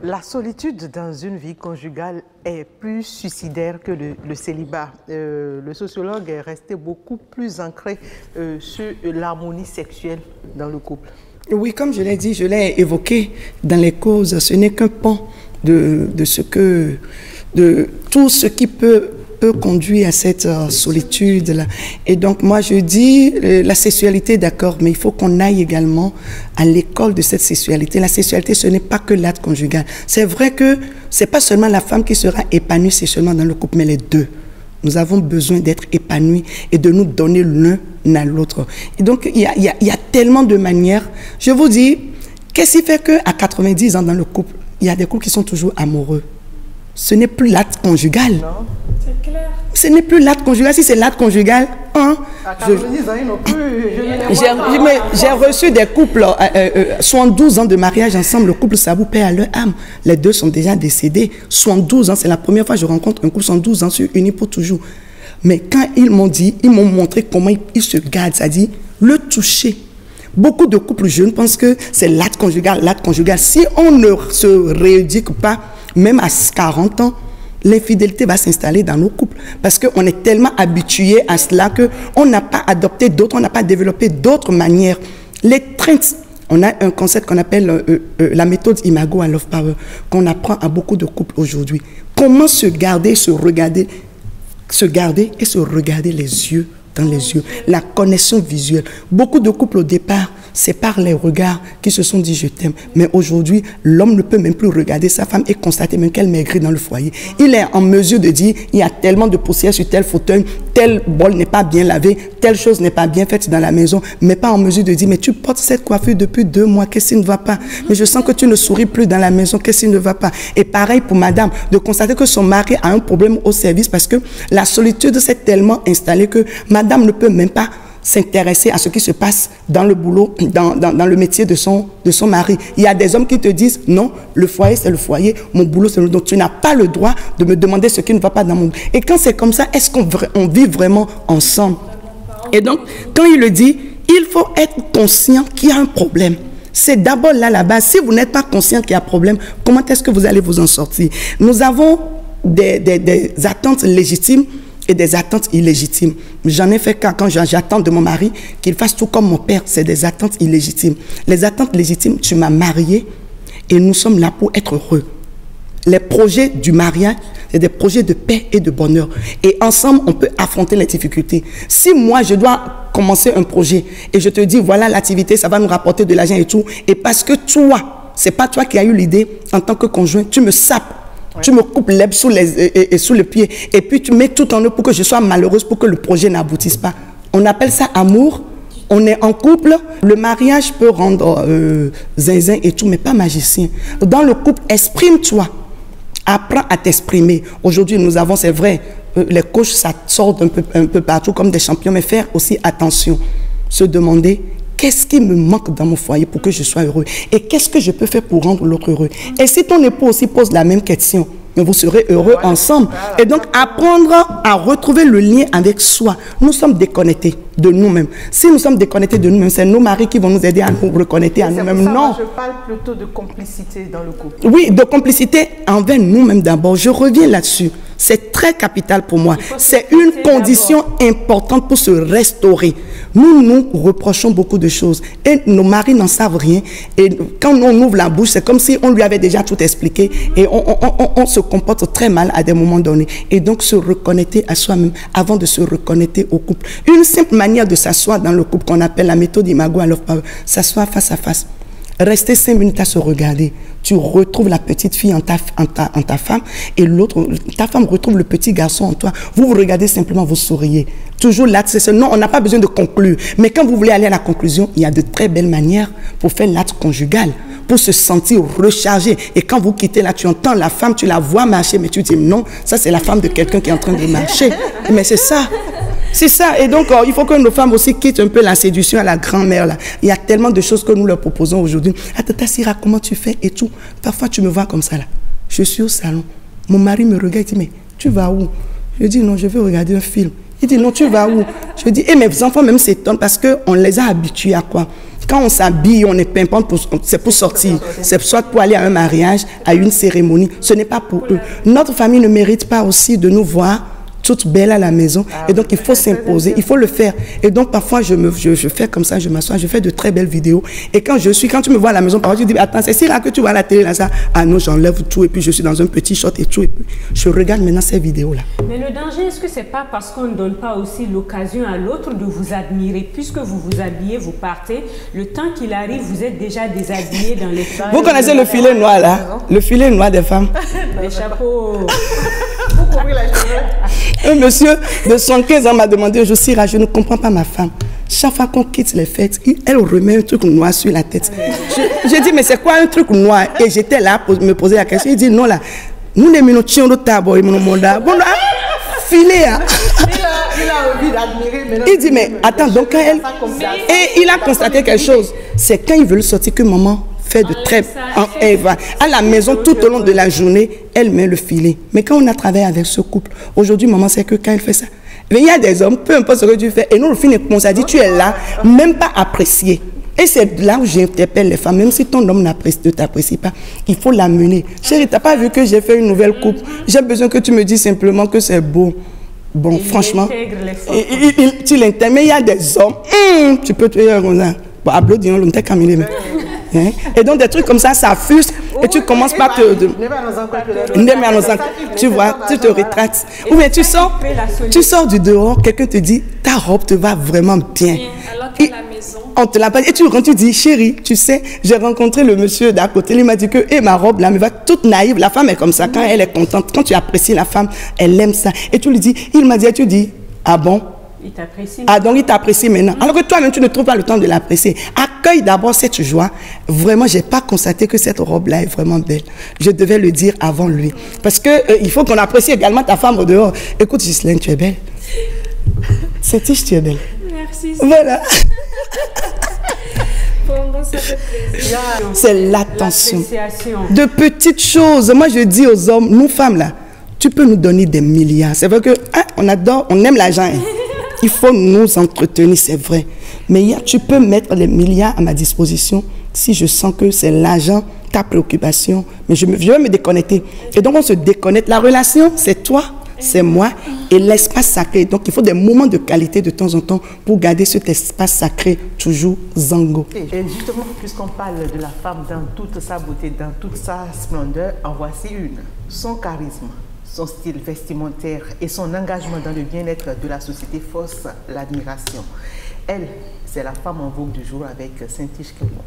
La solitude dans une vie conjugale est plus suicidaire que le célibat. Le sociologue est resté beaucoup plus ancré sur l'harmonie sexuelle dans le couple. Oui, comme je l'ai dit, je l'ai évoqué dans les causes, ce n'est qu'un pan de tout ce qui peut conduire à cette solitude-là. Et donc, moi, je dis, la sexualité, d'accord, mais il faut qu'on aille également à l'école de cette sexualité. La sexualité, ce n'est pas que l'acte conjugal. C'est vrai que ce n'est pas seulement la femme qui sera épanouie sexuellement dans le couple, mais les deux. Nous avons besoin d'être épanouis et de nous donner l'un à l'autre. Et donc, il y a tellement de manières. Je vous dis, qu'est-ce qui fait qu'à 90 ans dans le couple, il y a des couples qui sont toujours amoureux? Ce n'est plus l'acte conjugal. Non, c'est clair. Ce n'est plus l'acte conjugal. Si c'est l'acte conjugal, j'ai reçu des couples, 72 ans de mariage ensemble, le couple Sabou paie à leur âme. Les deux sont déjà décédés. 72 ans, c'est la première fois que je rencontre un couple 72 ans sur unis pour toujours. Mais quand ils m'ont dit, ils m'ont montré comment ils se gardent, c'est-à-dire le toucher. Beaucoup de couples jeunes pensent que c'est l'acte conjugal, l'acte conjugal. Si on ne se rééduque pas, même à 40 ans, l'infidélité va s'installer dans nos couples. Parce qu'on est tellement habitué à cela qu'on n'a pas adopté d'autres, on n'a pas développé d'autres manières. Les craintes, on a un concept qu'on appelle la méthode Imago à Love Power, qu'on apprend à beaucoup de couples aujourd'hui. Comment se garder, se regarder et se regarder les yeux dans les yeux. La connexion visuelle. Beaucoup de couples au départ, c'est par les regards qui se sont dit je t'aime. Mais aujourd'hui, l'homme ne peut même plus regarder sa femme et constater même qu'elle maigrit dans le foyer. Il est en mesure de dire il y a tellement de poussière sur tel fauteuil, tel bol n'est pas bien lavé, telle chose n'est pas bien faite dans la maison, mais pas en mesure de dire mais tu portes cette coiffure depuis 2 mois, qu'est-ce qui ne va pas? Mais je sens que tu ne souris plus dans la maison, qu'est-ce qui ne va pas? Et pareil pour madame, de constater que son mari a un problème au service parce que la solitude s'est tellement installée que madame ne peut même pas s'intéresser à ce qui se passe dans le boulot, dans le métier de son mari. Il y a des hommes qui te disent, non, le foyer c'est le foyer, mon boulot c'est le boulot. Donc tu n'as pas le droit de me demander ce qui ne va pas dans mon boulot. Et quand c'est comme ça, est-ce qu'on vit vraiment ensemble? Et donc, quand il le dit, il faut être conscient qu'il y a un problème. C'est d'abord là la base. Si vous n'êtes pas conscient qu'il y a un problème, comment est-ce que vous allez vous en sortir? Nous avons des attentes légitimes et des attentes illégitimes. J'en ai fait quand j'attends de mon mari qu'il fasse tout comme mon père. C'est des attentes illégitimes. Les attentes légitimes, tu m'as marié et nous sommes là pour être heureux. Les projets du mariage, c'est des projets de paix et de bonheur. Et ensemble, on peut affronter les difficultés. Si moi, je dois commencer un projet et je te dis, voilà l'activité, ça va nous rapporter de l'argent et tout, et parce que toi, c'est pas toi qui as eu l'idée en tant que conjoint, tu me sapes. Tu me coupes l'herbe sous le pied et puis tu mets tout en eux pour que je sois malheureuse, pour que le projet n'aboutisse pas. On appelle ça amour. On est en couple. Le mariage peut rendre zinzin et tout, mais pas magicien. Dans le couple, exprime-toi. Apprends à t'exprimer. Aujourd'hui, nous avons, c'est vrai, les coachs, ça sort un peu partout comme des champions, mais faire aussi attention. Se demander... qu'est-ce qui me manque dans mon foyer pour que je sois heureux? Et qu'est-ce que je peux faire pour rendre l'autre heureux? Et si ton époux aussi pose la même question, vous serez heureux ensemble. Et donc, apprendre à retrouver le lien avec soi. Nous sommes déconnectés de nous-mêmes. Si nous sommes déconnectés de nous-mêmes, c'est nos maris qui vont nous aider à nous reconnecter à nous-mêmes. Non. Je parle plutôt de complicité dans le couple. Oui, de complicité envers nous-mêmes d'abord. Je reviens là-dessus. C'est très capital pour moi. C'est une condition importante pour se restaurer. Nous nous reprochons beaucoup de choses et nos maris n'en savent rien. Et quand on ouvre la bouche, c'est comme si on lui avait déjà tout expliqué et on se comporte très mal à des moments donnés. Et donc se reconnecter à soi-même avant de se reconnecter au couple. Une simple manière de s'asseoir dans le couple qu'on appelle la méthode Imago à Love Power, s'asseoir face à face. Rester 5 minutes à se regarder. Tu retrouves la petite fille en ta femme et ta femme retrouve le petit garçon en toi. Vous regardez simplement, vous souriez. Toujours l'acte. Non, on n'a pas besoin de conclure. Mais quand vous voulez aller à la conclusion, il y a de très belles manières pour faire l'acte conjugal, pour se sentir rechargé. Et quand vous quittez là, tu entends la femme, tu la vois marcher, mais tu dis non, ça c'est la femme de quelqu'un qui est en train de marcher. Mais c'est ça. C'est ça. Et donc, il faut que nos femmes aussi quittent un peu la séduction à la grand-mère. Là. Il y a tellement de choses que nous leur proposons aujourd'hui. Ah, Tata Sira, comment tu fais et tout. Parfois, tu me vois comme ça. Là. Je suis au salon. Mon mari me regarde et dit, mais tu vas où? Je dis, non, je vais regarder un film. Il dit, non, tu vas où? Je dis, mes enfants même s'étonnent parce qu'on les a habitués à quoi? Quand on s'habille, on est pimpante, c'est pour sortir. C'est soit pour aller à un mariage, à une cérémonie. Ce n'est pas pour eux. Notre famille ne mérite pas aussi de nous voir toute belle à la maison. Et donc, il faut s'imposer, il faut le faire. Et donc, parfois, je fais comme ça, je m'assois, je fais de très belles vidéos. Et quand tu me vois à la maison, parfois, tu dis, attends, c'est si là que tu vois à la télé, là, ça. Ah non, j'enlève tout, et puis je suis dans un petit short et tout. Et puis, je regarde maintenant ces vidéos-là. Mais le danger, est-ce que c'est pas parce qu'on ne donne pas aussi l'occasion à l'autre de vous admirer? Puisque vous vous habillez, vous partez, le temps qu'il arrive, vous êtes déjà déshabillé dans les femmes. Vous connaissez le filet noir, là? Le filet noir des femmes. Les chapeaux. Un monsieur de 75 ans m'a demandé, je ne comprends pas ma femme. Chaque fois qu'on quitte les fêtes, elle remet un truc noir sur la tête. Je dis, mais c'est quoi un truc noir? Et j'étais là pour me poser la question. Il dit, non, là, nous les minotiens de tabo et mon monde. Bon, là, filet. Hein. Il a envie d'admirer. Il dit, mais attends, donc quand elle. Et il a constaté quelque chose. C'est quand ils veulent sortir que maman fait de très... Elle va à la maison tout au long de la journée, elle met le filet. Mais quand on a travaillé avec ce couple, aujourd'hui, maman sait que quand elle fait ça, mais il y a des hommes, peu importe ce que tu fais, et nous, le film, on s'est dit, tu es là, même pas apprécié. Et c'est là où j'interpelle les femmes, même si ton homme ne t'apprécie pas, il faut l'amener. Chérie, tu n'as pas vu que j'ai fait une nouvelle coupe? J'ai besoin que tu me dises simplement que c'est beau. Bon, franchement, tu l'intègres, mais il y a des hommes, tu peux te dire comme ça. Bon, applaudis, on t'a caminé. Et donc des trucs comme ça fuse et tu commences par tu vois, tu te rétractes. Ou bien tu sors du dehors, quelqu'un te dit ta robe te va vraiment bien. Et on te l'a pas dit. Et tu dis chérie, tu sais, j'ai rencontré le monsieur d'à côté, il m'a dit que ma robe là me va toute naïve. La femme est comme ça, quand elle est contente, quand tu apprécies la femme, elle aime ça. Et tu lui dis, il m'a dit, et tu dis, ah bon? Il t'apprécie. Ah, donc il t'apprécie maintenant. Alors que toi-même, tu ne trouves pas le temps de l'apprécier. Accueille d'abord cette joie. Vraiment, je n'ai pas constaté que cette robe-là est vraiment belle. Je devais le dire avant lui. Parce que il faut qu'on apprécie également ta femme au dehors. Écoute, Ghislaine, tu es belle. C'est Tiche, tu es belle. Merci. Voilà. Bon, ça fait plaisir. C'est l'attention. De petites choses. Moi, je dis aux hommes, nous femmes là, tu peux nous donner des milliards. C'est vrai que on adore, on aime l'argent. Hein. Il faut nous entretenir, c'est vrai. Mais tu peux mettre les milliards à ma disposition si je sens que c'est l'argent, ta préoccupation. Mais je vais me déconnecter. Et donc, on se déconnecte. La relation, c'est toi, c'est moi et l'espace sacré. Donc, il faut des moments de qualité de temps en temps pour garder cet espace sacré toujours zango. Et justement, puisqu'on parle de la femme dans toute sa beauté, dans toute sa splendeur, en voici une. Son charisme, son style vestimentaire et son engagement dans le bien-être de la société force l'admiration. Elle, c'est la femme en vogue du jour avec Saint-Tiche Kebon.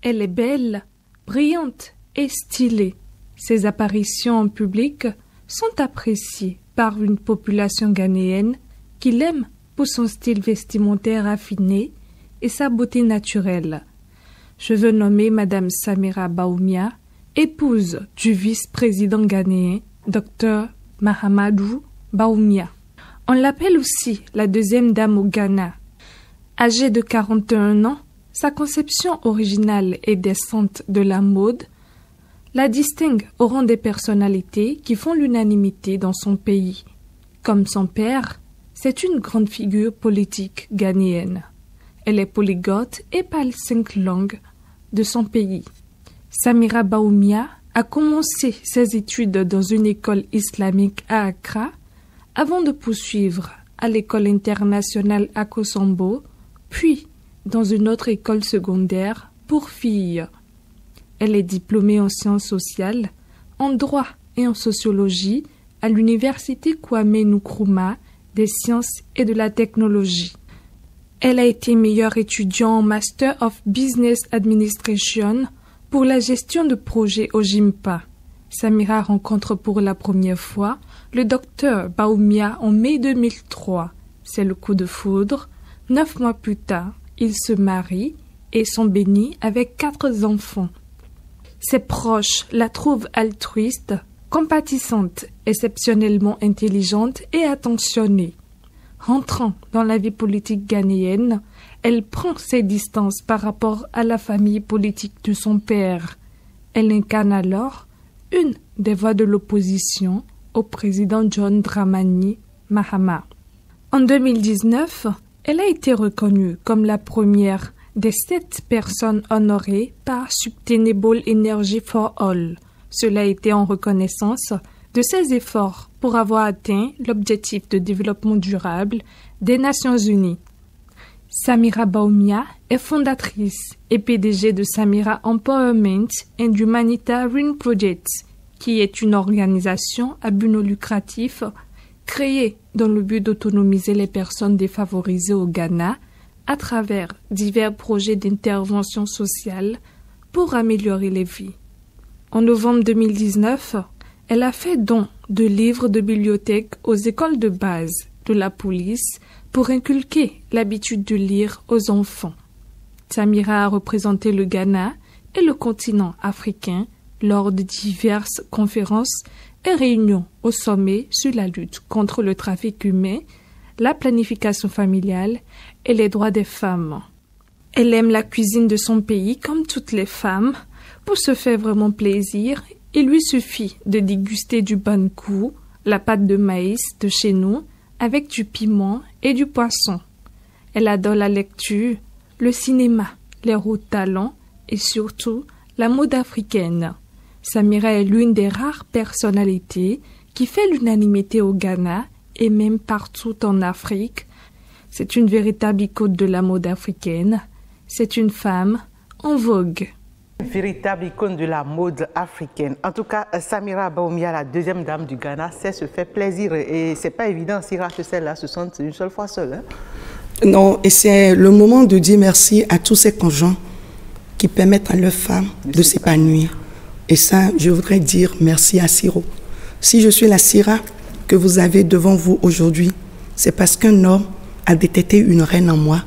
Elle est belle, brillante et stylée. Ses apparitions en public sont appréciées par une population ghanéenne qui l'aime pour son style vestimentaire affiné et sa beauté naturelle. Je veux nommer Madame Samira Bawumia, épouse du vice-président ghanéen, Dr Mahamadou Bawumia. On l'appelle aussi la deuxième dame au Ghana. Âgée de 41 ans, sa conception originale et décente de la mode la distingue au rang des personnalités qui font l'unanimité dans son pays. Comme son père, c'est une grande figure politique ghanéenne. Elle est polyglotte et parle 5 langues de son pays. Samira Bawumia a commencé ses études dans une école islamique à Accra avant de poursuivre à l'école internationale à Kosambo, puis dans une autre école secondaire pour filles. Elle est diplômée en sciences sociales, en droit et en sociologie à l'université Kwame Nkrumah des sciences et de la technologie. Elle a été meilleure étudiante en Master of Business Administration pour la gestion de projets au JIMPA. Samira rencontre pour la première fois le docteur Bawumia en mai 2003. C'est le coup de foudre. 9 mois plus tard, ils se marient et sont bénis avec 4 enfants. Ses proches la trouvent altruiste, compatissante, exceptionnellement intelligente et attentionnée. Rentrant dans la vie politique ghanéenne, elle prend ses distances par rapport à la famille politique de son père. Elle incarne alors une des voix de l'opposition au président John Dramani Mahama. En 2019, elle a été reconnue comme la première des 7 personnes honorées par Sustainable Energy for All. Cela a été en reconnaissance de ses efforts pour avoir atteint l'objectif de développement durable des Nations Unies. Samira Bawumia est fondatrice et PDG de Samira Empowerment and Humanitarian Project, qui est une organisation à but non lucratif créée dans le but d'autonomiser les personnes défavorisées au Ghana à travers divers projets d'intervention sociale pour améliorer les vies. En novembre 2019, elle a fait don de livres de bibliothèque aux écoles de base de la police pour inculquer l'habitude de lire aux enfants. Samira a représenté le Ghana et le continent africain lors de diverses conférences et réunions au sommet sur la lutte contre le trafic humain, la planification familiale et les droits des femmes. Elle aime la cuisine de son pays comme toutes les femmes. Pour se faire vraiment plaisir, il lui suffit de déguster du bankou, la pâte de maïs de chez nous, avec du piment et du poisson. Elle adore la lecture, le cinéma, les hauts talents et surtout la mode africaine. Samira est l'une des rares personnalités qui fait l'unanimité au Ghana et même partout en Afrique. C'est une véritable icône de la mode africaine. C'est une femme en vogue. Véritable icône de la mode africaine. En tout cas, Samira Bawumia, la deuxième dame du Ghana, sait se faire plaisir. Et c'est pas évident, Sira, que celle-là se sente une seule fois seule. Hein? Non, et c'est le moment de dire merci à tous ces conjoints qui permettent à leurs femmes de s'épanouir. Et ça, je voudrais dire merci à Siro. Si je suis la Sira que vous avez devant vous aujourd'hui, c'est parce qu'un homme a détecté une reine en moi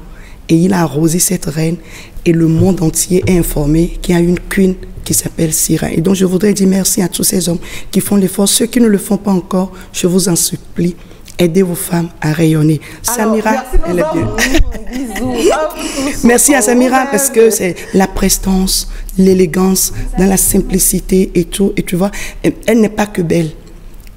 et il a arrosé cette reine et le monde entier est informé qu'il y a une queen qui s'appelle Sira. Et donc je voudrais dire merci à tous ces hommes qui font l'effort. Ceux qui ne le font pas encore, je vous en supplie, aidez vos femmes à rayonner. Alors, Samira, elle est bien. Merci à Samira parce que c'est la prestance, l'élégance, dans la simplicité et tout. Et tu vois, elle n'est pas que belle.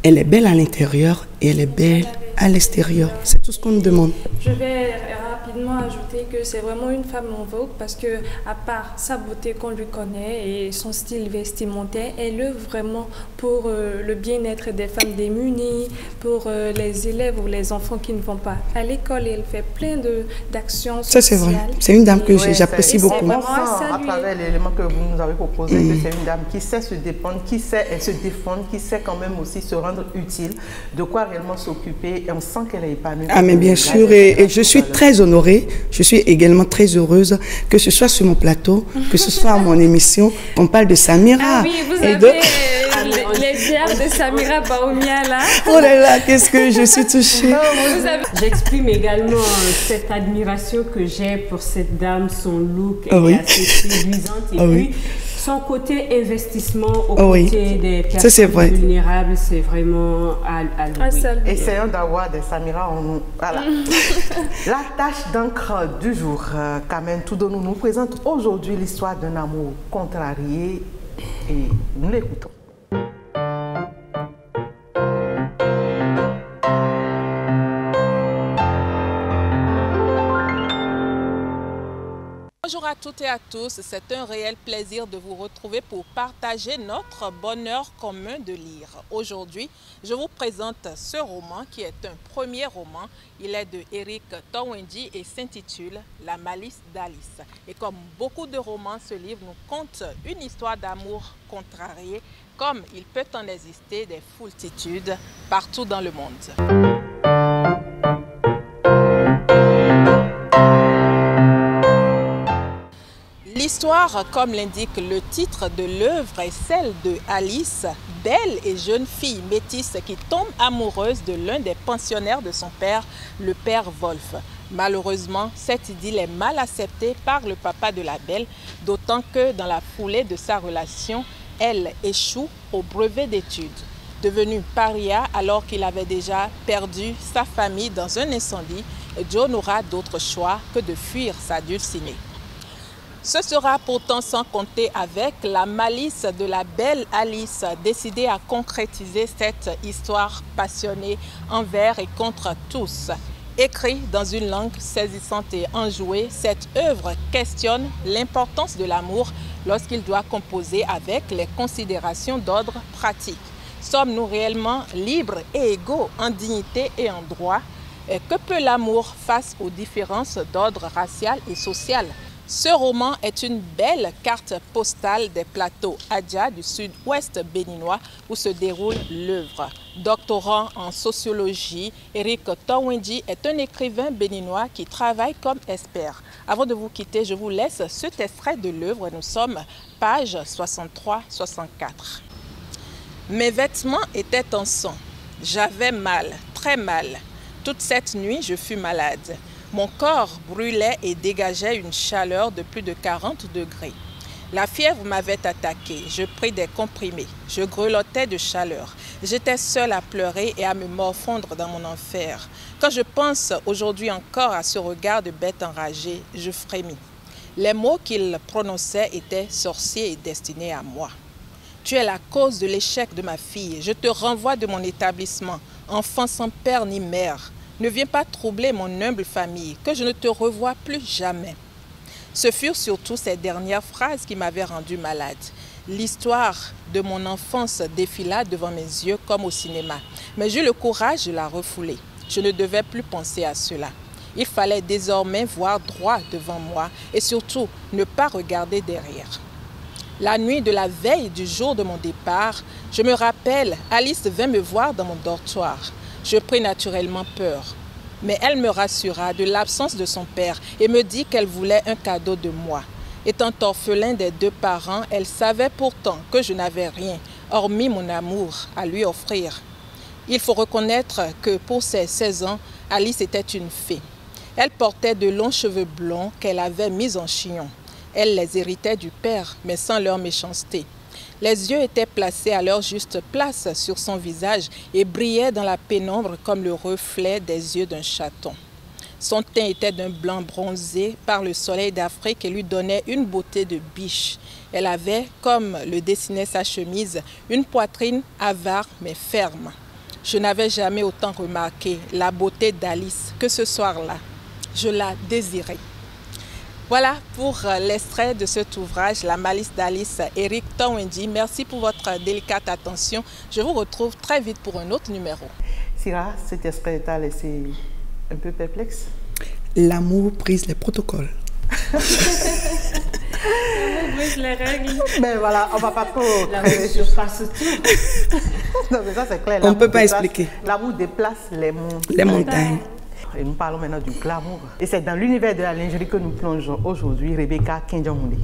Elle est belle à l'intérieur et elle est belle à l'extérieur. C'est tout ce qu'on nous demande. Je vais rapidement ajouter que c'est vraiment une femme en vogue parce que, à part sa beauté qu'on lui connaît et son style vestimentaire, elle œuvre vraiment pour le bien-être des femmes démunies, pour les élèves ou les enfants qui ne vont pas à l'école. Elle fait plein d'actions sociales. Ça, c'est vrai. C'est une dame que j'apprécie beaucoup. On sent à travers l'élément que vous nous avez proposé que c'est une dame qui sait se défendre, qui sait se défendre, qui sait quand même aussi se rendre utile, de quoi réellement s'occuper. Et on sent qu'elle est épanouie. Ah, mais bien sûr. Et je suis très honorée. Je suis également très heureuse que ce soit sur mon plateau, que ce soit à mon émission. On parle de Samira. Ah oui, vous avez les bières de Samira Bawumia là. Oh là là, qu'est-ce que je suis touchée. J'exprime également cette admiration que j'ai pour cette dame, son look est assez séduisante et puis son côté investissement au côté des personnes vulnérables, c'est vraiment à louer. Essayons d'avoir des Samira en nous. Voilà. La tâche d'encre du jour, Kamen Toudonou nous présente aujourd'hui l'histoire d'un amour contrarié et nous l'écoutons. Bonjour à à toutes et à tous, c'est un réel plaisir de vous retrouver pour partager notre bonheur commun de lire. Aujourd'hui, je vous présente ce roman qui est un premier roman. Il est de Eric Towendi et s'intitule La malice d'Alice. Et comme beaucoup de romans, ce livre nous conte une histoire d'amour contrarié, comme il peut en exister des foultitudes partout dans le monde. L'histoire, comme l'indique le titre de l'œuvre, est celle de Alice, belle et jeune fille métisse qui tombe amoureuse de l'un des pensionnaires de son père, le père Wolf. Malheureusement, cette idylle est mal acceptée par le papa de la belle, d'autant que dans la foulée de sa relation, elle échoue au brevet d'études. Devenu paria alors qu'il avait déjà perdu sa famille dans un incendie, Joe n'aura d'autre choix que de fuir sa dulcinée. Ce sera pourtant sans compter avec la malice de la belle Alice, décidée à concrétiser cette histoire passionnée envers et contre tous. Écrite dans une langue saisissante et enjouée, cette œuvre questionne l'importance de l'amour lorsqu'il doit composer avec les considérations d'ordre pratique. Sommes-nous réellement libres et égaux en dignité et en droit? Que peut l'amour face aux différences d'ordre racial et social? Ce roman est une belle carte postale des plateaux Adja du sud-ouest béninois où se déroule l'œuvre. Doctorant en sociologie, Eric Towendi est un écrivain béninois qui travaille comme expert. Avant de vous quitter, je vous laisse cet extrait de l'œuvre. Nous sommes page 63-64. Mes vêtements étaient en sang. J'avais mal, très mal. Toute cette nuit, je fus malade. Mon corps brûlait et dégageait une chaleur de plus de 40 degrés. La fièvre m'avait attaqué. Je pris des comprimés. Je grelottais de chaleur. J'étais seule à pleurer et à me morfondre dans mon enfer. Quand je pense aujourd'hui encore à ce regard de bête enragée, je frémis. Les mots qu'il prononçait étaient sorciers et destinés à moi. Tu es la cause de l'échec de ma fille. Je te renvoie de mon établissement, enfant sans père ni mère. Ne viens pas troubler mon humble famille, que je ne te revoie plus jamais. Ce furent surtout ces dernières phrases qui m'avaient rendu malade. L'histoire de mon enfance défila devant mes yeux comme au cinéma, mais j'eus le courage de la refouler. Je ne devais plus penser à cela. Il fallait désormais voir droit devant moi et surtout ne pas regarder derrière. La nuit de la veille du jour de mon départ, je me rappelle, Alice vint me voir dans mon dortoir. Je pris naturellement peur, mais elle me rassura de l'absence de son père et me dit qu'elle voulait un cadeau de moi. Étant orphelin des deux parents, elle savait pourtant que je n'avais rien, hormis mon amour, à lui offrir. Il faut reconnaître que pour ses 16 ans, Alice était une fée. Elle portait de longs cheveux blonds qu'elle avait mis en chignon. Elle les héritait du père, mais sans leur méchanceté. Les yeux étaient placés à leur juste place sur son visage et brillaient dans la pénombre comme le reflet des yeux d'un chaton. Son teint était d'un blanc bronzé par le soleil d'Afrique et lui donnait une beauté de biche. Elle avait, comme le dessinait sa chemise, une poitrine avare mais ferme. Je n'avais jamais autant remarqué la beauté d'Alice que ce soir-là. Je la désirais. Voilà pour l'extrait de cet ouvrage, La malice d'Alice, Eric Towendi. Merci pour votre délicate attention. Je vous retrouve très vite pour un autre numéro. Syrah, cet extrait t'a laissé un peu perplexe? L'amour brise les protocoles. L'amour brise les règles. Mais voilà, on ne va pas trop... L'amour surpasse tout. Non, mais ça c'est clair. On ne peut pas expliquer. L'amour déplace les montagnes. Les montagnes. Et nous parlons maintenant du glamour. Et c'est dans l'univers de la lingerie que nous plongeons aujourd'hui, Rebecca Kinjamouni.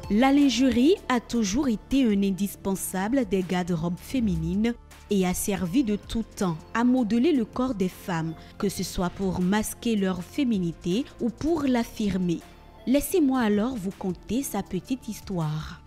La lingerie a toujours été un indispensable des garde-robes féminines et a servi de tout temps à modeler le corps des femmes, que ce soit pour masquer leur féminité ou pour l'affirmer. Laissez-moi alors vous conter sa petite histoire.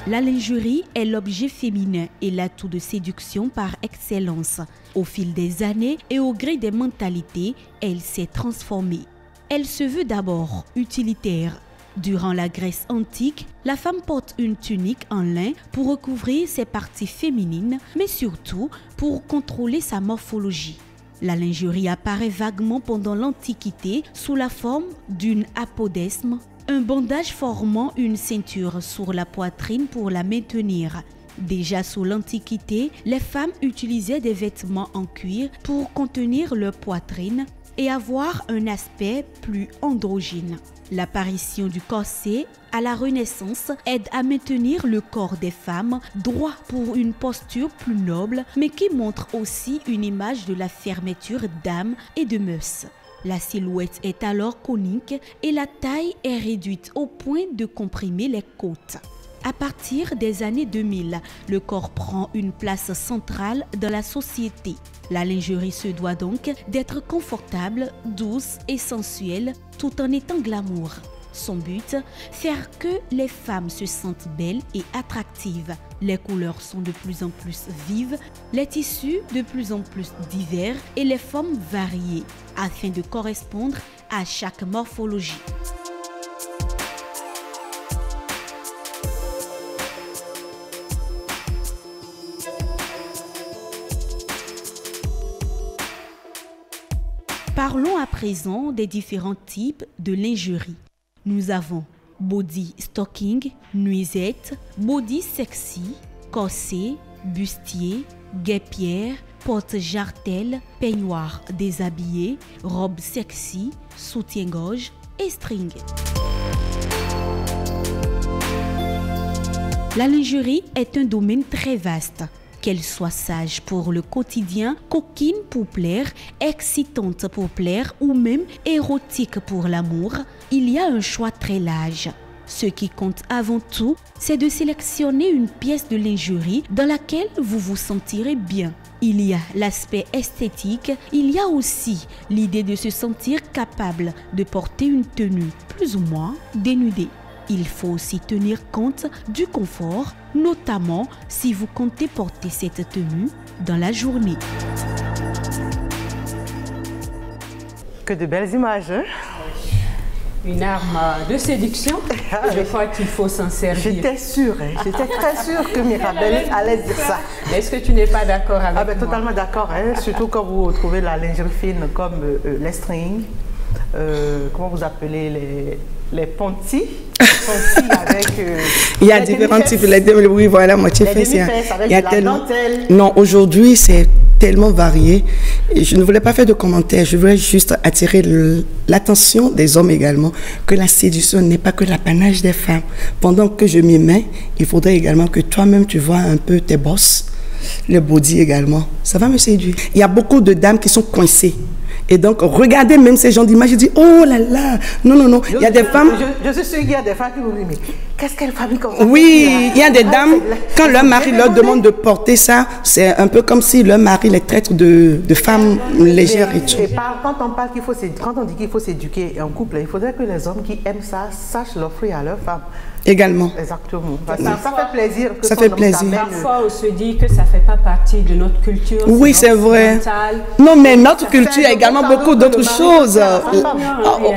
La lingerie est l'objet féminin et l'atout de séduction par excellence. Au fil des années et au gré des mentalités, elle s'est transformée. Elle se veut d'abord utilitaire. Durant la Grèce antique, la femme porte une tunique en lin pour recouvrir ses parties féminines, mais surtout pour contrôler sa morphologie. La lingerie apparaît vaguement pendant l'Antiquité sous la forme d'une apodesme, un bandage formant une ceinture sur la poitrine pour la maintenir. Déjà sous l'Antiquité, les femmes utilisaient des vêtements en cuir pour contenir leur poitrine et avoir un aspect plus androgyne. L'apparition du corset à la Renaissance aide à maintenir le corps des femmes droit pour une posture plus noble, mais qui montre aussi une image de la fermeture d'âme et de mœurs. La silhouette est alors conique et la taille est réduite au point de comprimer les côtes. À partir des années 2000, le corps prend une place centrale dans la société. La lingerie se doit donc d'être confortable, douce et sensuelle tout en étant glamour. Son but, faire que les femmes se sentent belles et attractives. Les couleurs sont de plus en plus vives, les tissus de plus en plus divers et les formes variées, afin de correspondre à chaque morphologie. Parlons à présent des différents types de lingerie. Nous avons body stocking, nuisette, body sexy, corset, bustier, guêpière, porte-jartelle, peignoir déshabillé, robe sexy, soutien-gorge et string. La lingerie est un domaine très vaste. Qu'elle soit sage pour le quotidien, coquine pour plaire, excitante pour plaire ou même érotique pour l'amour, il y a un choix très large. Ce qui compte avant tout, c'est de sélectionner une pièce de lingerie dans laquelle vous vous sentirez bien. Il y a l'aspect esthétique, il y a aussi l'idée de se sentir capable de porter une tenue plus ou moins dénudée. Il faut aussi tenir compte du confort, notamment si vous comptez porter cette tenue dans la journée. Que de belles images, hein? Une arme de séduction, je crois qu'il faut s'en servir. J'étais sûre, hein? J'étais très sûre que Mirabel allait dire ça. Est-ce que tu n'es pas d'accord avec moi? Totalement d'accord, hein? Surtout quand vous retrouvez la lingerie fine comme les strings, comment vous appelez les pontis avec... il y a différents types, oui, voilà, moitié fesses. Il y a tellement... Non, aujourd'hui, c'est tellement varié. Et je ne voulais pas faire de commentaires, je voulais juste attirer l'attention des hommes également, que la séduction n'est pas que l'apanage des femmes. Pendant que je m'y mets, il faudrait également que toi-même, tu vois un peu tes bosses, le body également. Ça va me séduire. Il y a beaucoup de dames qui sont coincées. Et donc, regardez même ces gens d'image, je dis, oh là là, non, non, non. Il y a des femmes... Je suis sûre qu'il y a des femmes qui vous disent, mais qu'est-ce qu'elle fabrique comme ça? Oui, il y a des dames, quand leur mari leur demande de porter ça, c'est un peu comme si leur mari les traite de femmes légères et tout. Et quand on dit qu'il faut s'éduquer en couple, il faudrait que les hommes qui aiment ça sachent l'offrir à leurs femmes. Également. Exactement. Ça fait plaisir. Ça fait plaisir. Parfois, on se dit que ça ne fait pas partie de notre culture. Oui, c'est vrai. Non, mais notre culture a également beaucoup d'autres choses.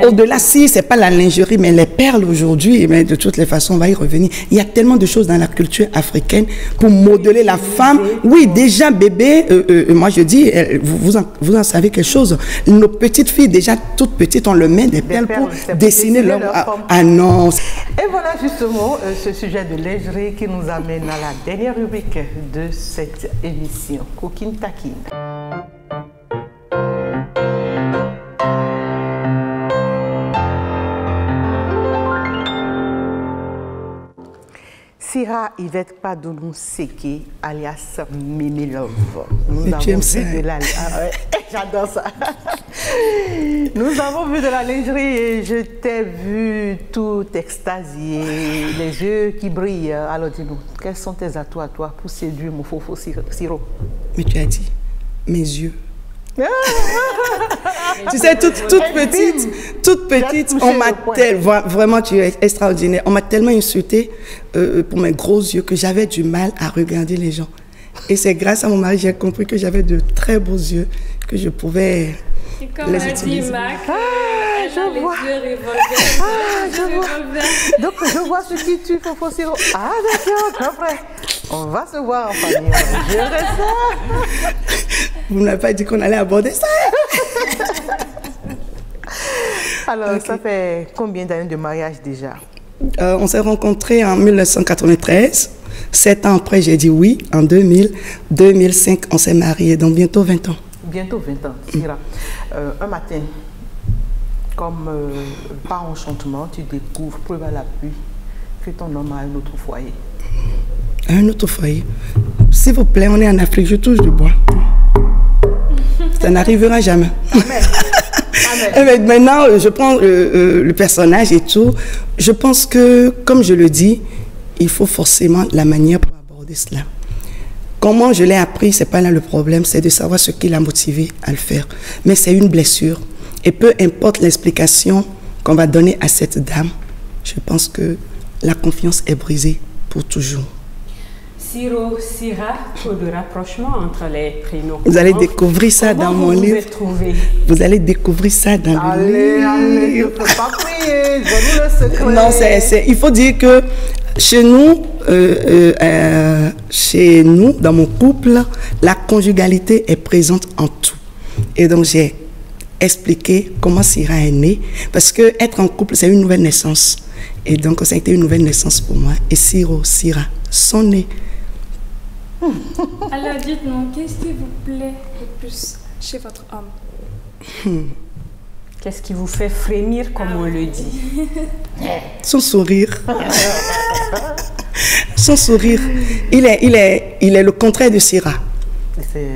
Au-delà, si ce n'est pas la lingerie, mais les perles aujourd'hui, mais de toutes les façons, on va y revenir. Il y a tellement de choses dans la culture africaine pour modeler la femme. Oui, déjà, bébé, moi je dis, vous en savez quelque chose. Nos petites filles, déjà toutes petites, on leur met des perles pour dessiner leur... Ah non. Et voilà justement ce sujet de lingerie qui nous amène à la dernière rubrique de cette émission, Coquine Taquine. Sira Yvette Padonou Seke, alias Mimi Love. J'adore ça. Nous avons vu de la lingerie et je t'ai vu tout extasié, les yeux qui brillent. Alors dis-nous, quels sont tes atouts à toi pour séduire mon faux Siro? Mais tu as dit, mes yeux. Tu sais, toute petite, on m'a tellement, vraiment, tu es extraordinaire. On m'a tellement insulté pour mes gros yeux que j'avais du mal à regarder les gens. Et c'est grâce à mon mari, j'ai compris que j'avais de très beaux yeux, que je pouvais les utiliser. Je vois. Donc, je vois ce qui tue Fofo Siro. Ah, d'accord, après. On va se voir en famille. Je reste ça. Vous n'avez pas dit qu'on allait aborder ça. Alors, ça fait combien d'années de mariage déjà? On s'est rencontrés en 1993. 7 ans après, j'ai dit oui. En 2000, 2005, on s'est mariés. Donc, bientôt 20 ans. Bientôt 20 ans, Sira. Un matin, comme par enchantement, tu découvres, preuve à l'appui, que ton homme a un autre foyer. Un autre foyer? S'il vous plaît, on est en Afrique, je touche du bois. Ça n'arrivera jamais. Amen. Amen. Maintenant, je prends le personnage et tout. Je pense que, comme je le dis, il faut forcément la manière pour aborder cela. Comment je l'ai appris, ce n'est pas là le problème, c'est de savoir ce qui l'a motivé à le faire. Mais c'est une blessure. Et peu importe l'explication qu'on va donner à cette dame, je pense que la confiance est brisée pour toujours. Siro, Sira, trop de rapprochement entre les prénoms. Vous allez découvrir ça dans mon livre. Vous allez découvrir ça dans le livre. Allez, je ne peux pas prier, je vous le secret. Non, il faut dire que chez nous, dans mon couple, la conjugalité est présente en tout. Et donc, j'ai expliqué comment Sira est née. Parce que être en couple, c'est une nouvelle naissance. Et donc, ça a été une nouvelle naissance pour moi. Et Siro, Sira sont nés. Alors, dites-nous, qu'est-ce qui vous plaît le plus chez votre homme? Qu'est-ce qui vous fait frémir, comme on le dit? Son sourire. Son sourire. Il est le contraire de Sira.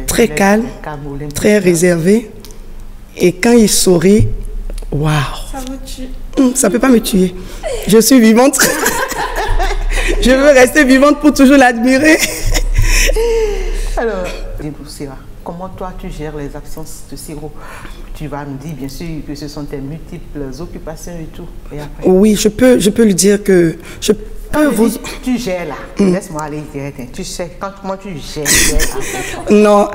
Très calme, très réservé. Et quand il sourit, waouh! Ça vous tue? Ça ne peut pas me tuer. Je suis vivante. Je veux rester vivante pour toujours l'admirer. Alors, dis-nous, Sira, comment toi tu gères les absences de Siro? Tu vas nous dire bien sûr que ce sont tes multiples occupations et tout. Et après? Oui, je peux lui dire que je peux vous... Tu gères là, laisse-moi aller direct. Tu sais comment tu gères là. Non,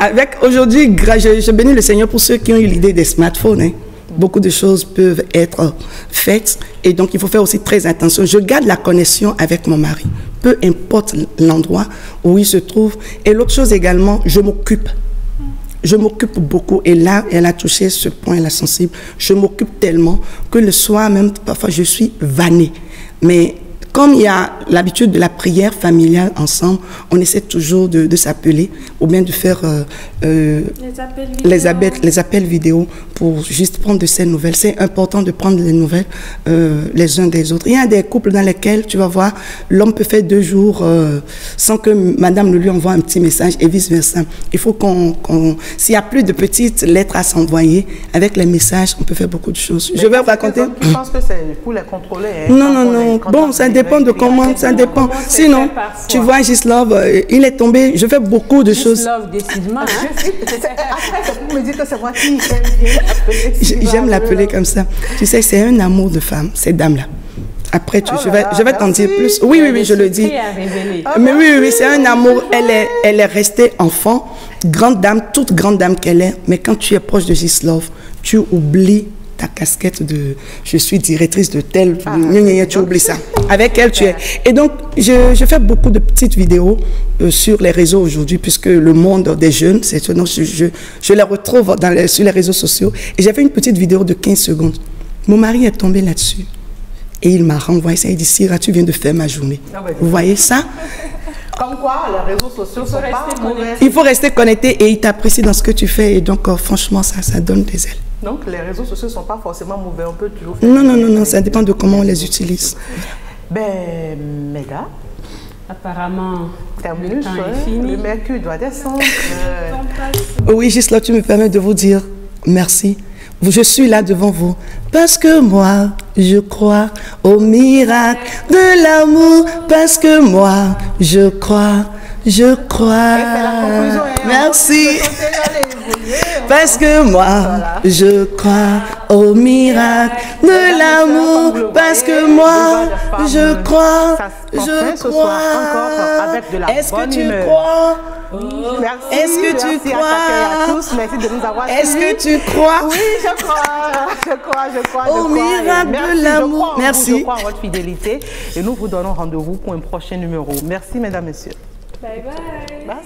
aujourd'hui, je bénis le Seigneur pour ceux qui ont eu l'idée des smartphones. Hein. Beaucoup de choses peuvent être faites et donc il faut faire aussi très attention. Je garde la connexion avec mon mari, peu importe l'endroit où il se trouve. Et l'autre chose également, je m'occupe. Je m'occupe beaucoup et là, elle a touché ce point, elle est sensible. Je m'occupe tellement que le soir même, parfois je suis vannée. Mais comme il y a l'habitude de la prière familiale ensemble, on essaie toujours de s'appeler ou bien de faire les appels vidéo pour juste prendre de ces nouvelles. C'est important de prendre les nouvelles les uns des autres. Il y a des couples dans lesquels, tu vas voir, l'homme peut faire 2 jours sans que madame ne lui envoie un petit message et vice-versa. Il faut s'il y a plus de petites lettres à s'envoyer, avec les messages, on peut faire beaucoup de choses. Mais je vais vous raconter. Je pense que c'est pour les contrôler. Hein, non. Bon, ça dépend de comment, ça dépend. Sinon, tu vois, Gislove, il est tombé, je fais beaucoup de choses. Gislove, décidément. Après, vous me dites que c'est moi qui aime bien l'appeler. J'aime l'appeler comme ça. Tu sais, c'est un amour de femme, cette dame-là. Après, je vais t'en dire plus. Oui, je le dis. Mais oui, c'est un amour. Elle est restée enfant, grande dame, toute grande dame qu'elle est. Mais quand tu es proche de Gislove, tu oublies ta casquette de je suis directrice de telle, tu oublies ça. Avec elle, tu es. Et donc, je fais beaucoup de petites vidéos sur les réseaux aujourd'hui, puisque le monde des jeunes, donc je les retrouve sur les réseaux sociaux. Et j'ai fait une petite vidéo de 15 secondes. Mon mari est tombé là-dessus. Et il m'a renvoyé ça. Il dit, Sira, tu viens de faire ma journée. Vous voyez ça? Comme quoi, les réseaux sociaux sont pas mauvais. Il faut rester connecté et il t'apprécie dans ce que tu fais. Et donc, franchement, ça donne des ailes. Donc, les réseaux sociaux ne sont pas forcément mauvais. On peut toujours faire... Non, ça dépend de comment on les utilise. Ben, Méga, apparemment, le temps est fini. Le mercure doit descendre. Oui, Gisela, tu me permets de vous dire merci. Je suis là devant vous parce que moi, je crois au miracle de l'amour. Parce que moi, je crois. Et c'est la conclusion. Merci. parce que moi, je crois au miracle de l'amour, parce que moi, je crois, Est-ce que tu crois? Est-ce que tu crois? Merci de nous avoir Est-ce que tu crois? Oui, je crois. Au miracle de l'amour. Merci. Je crois en votre fidélité et nous vous donnons rendez-vous pour un prochain numéro. Merci, mesdames, messieurs. Bye bye. Bye.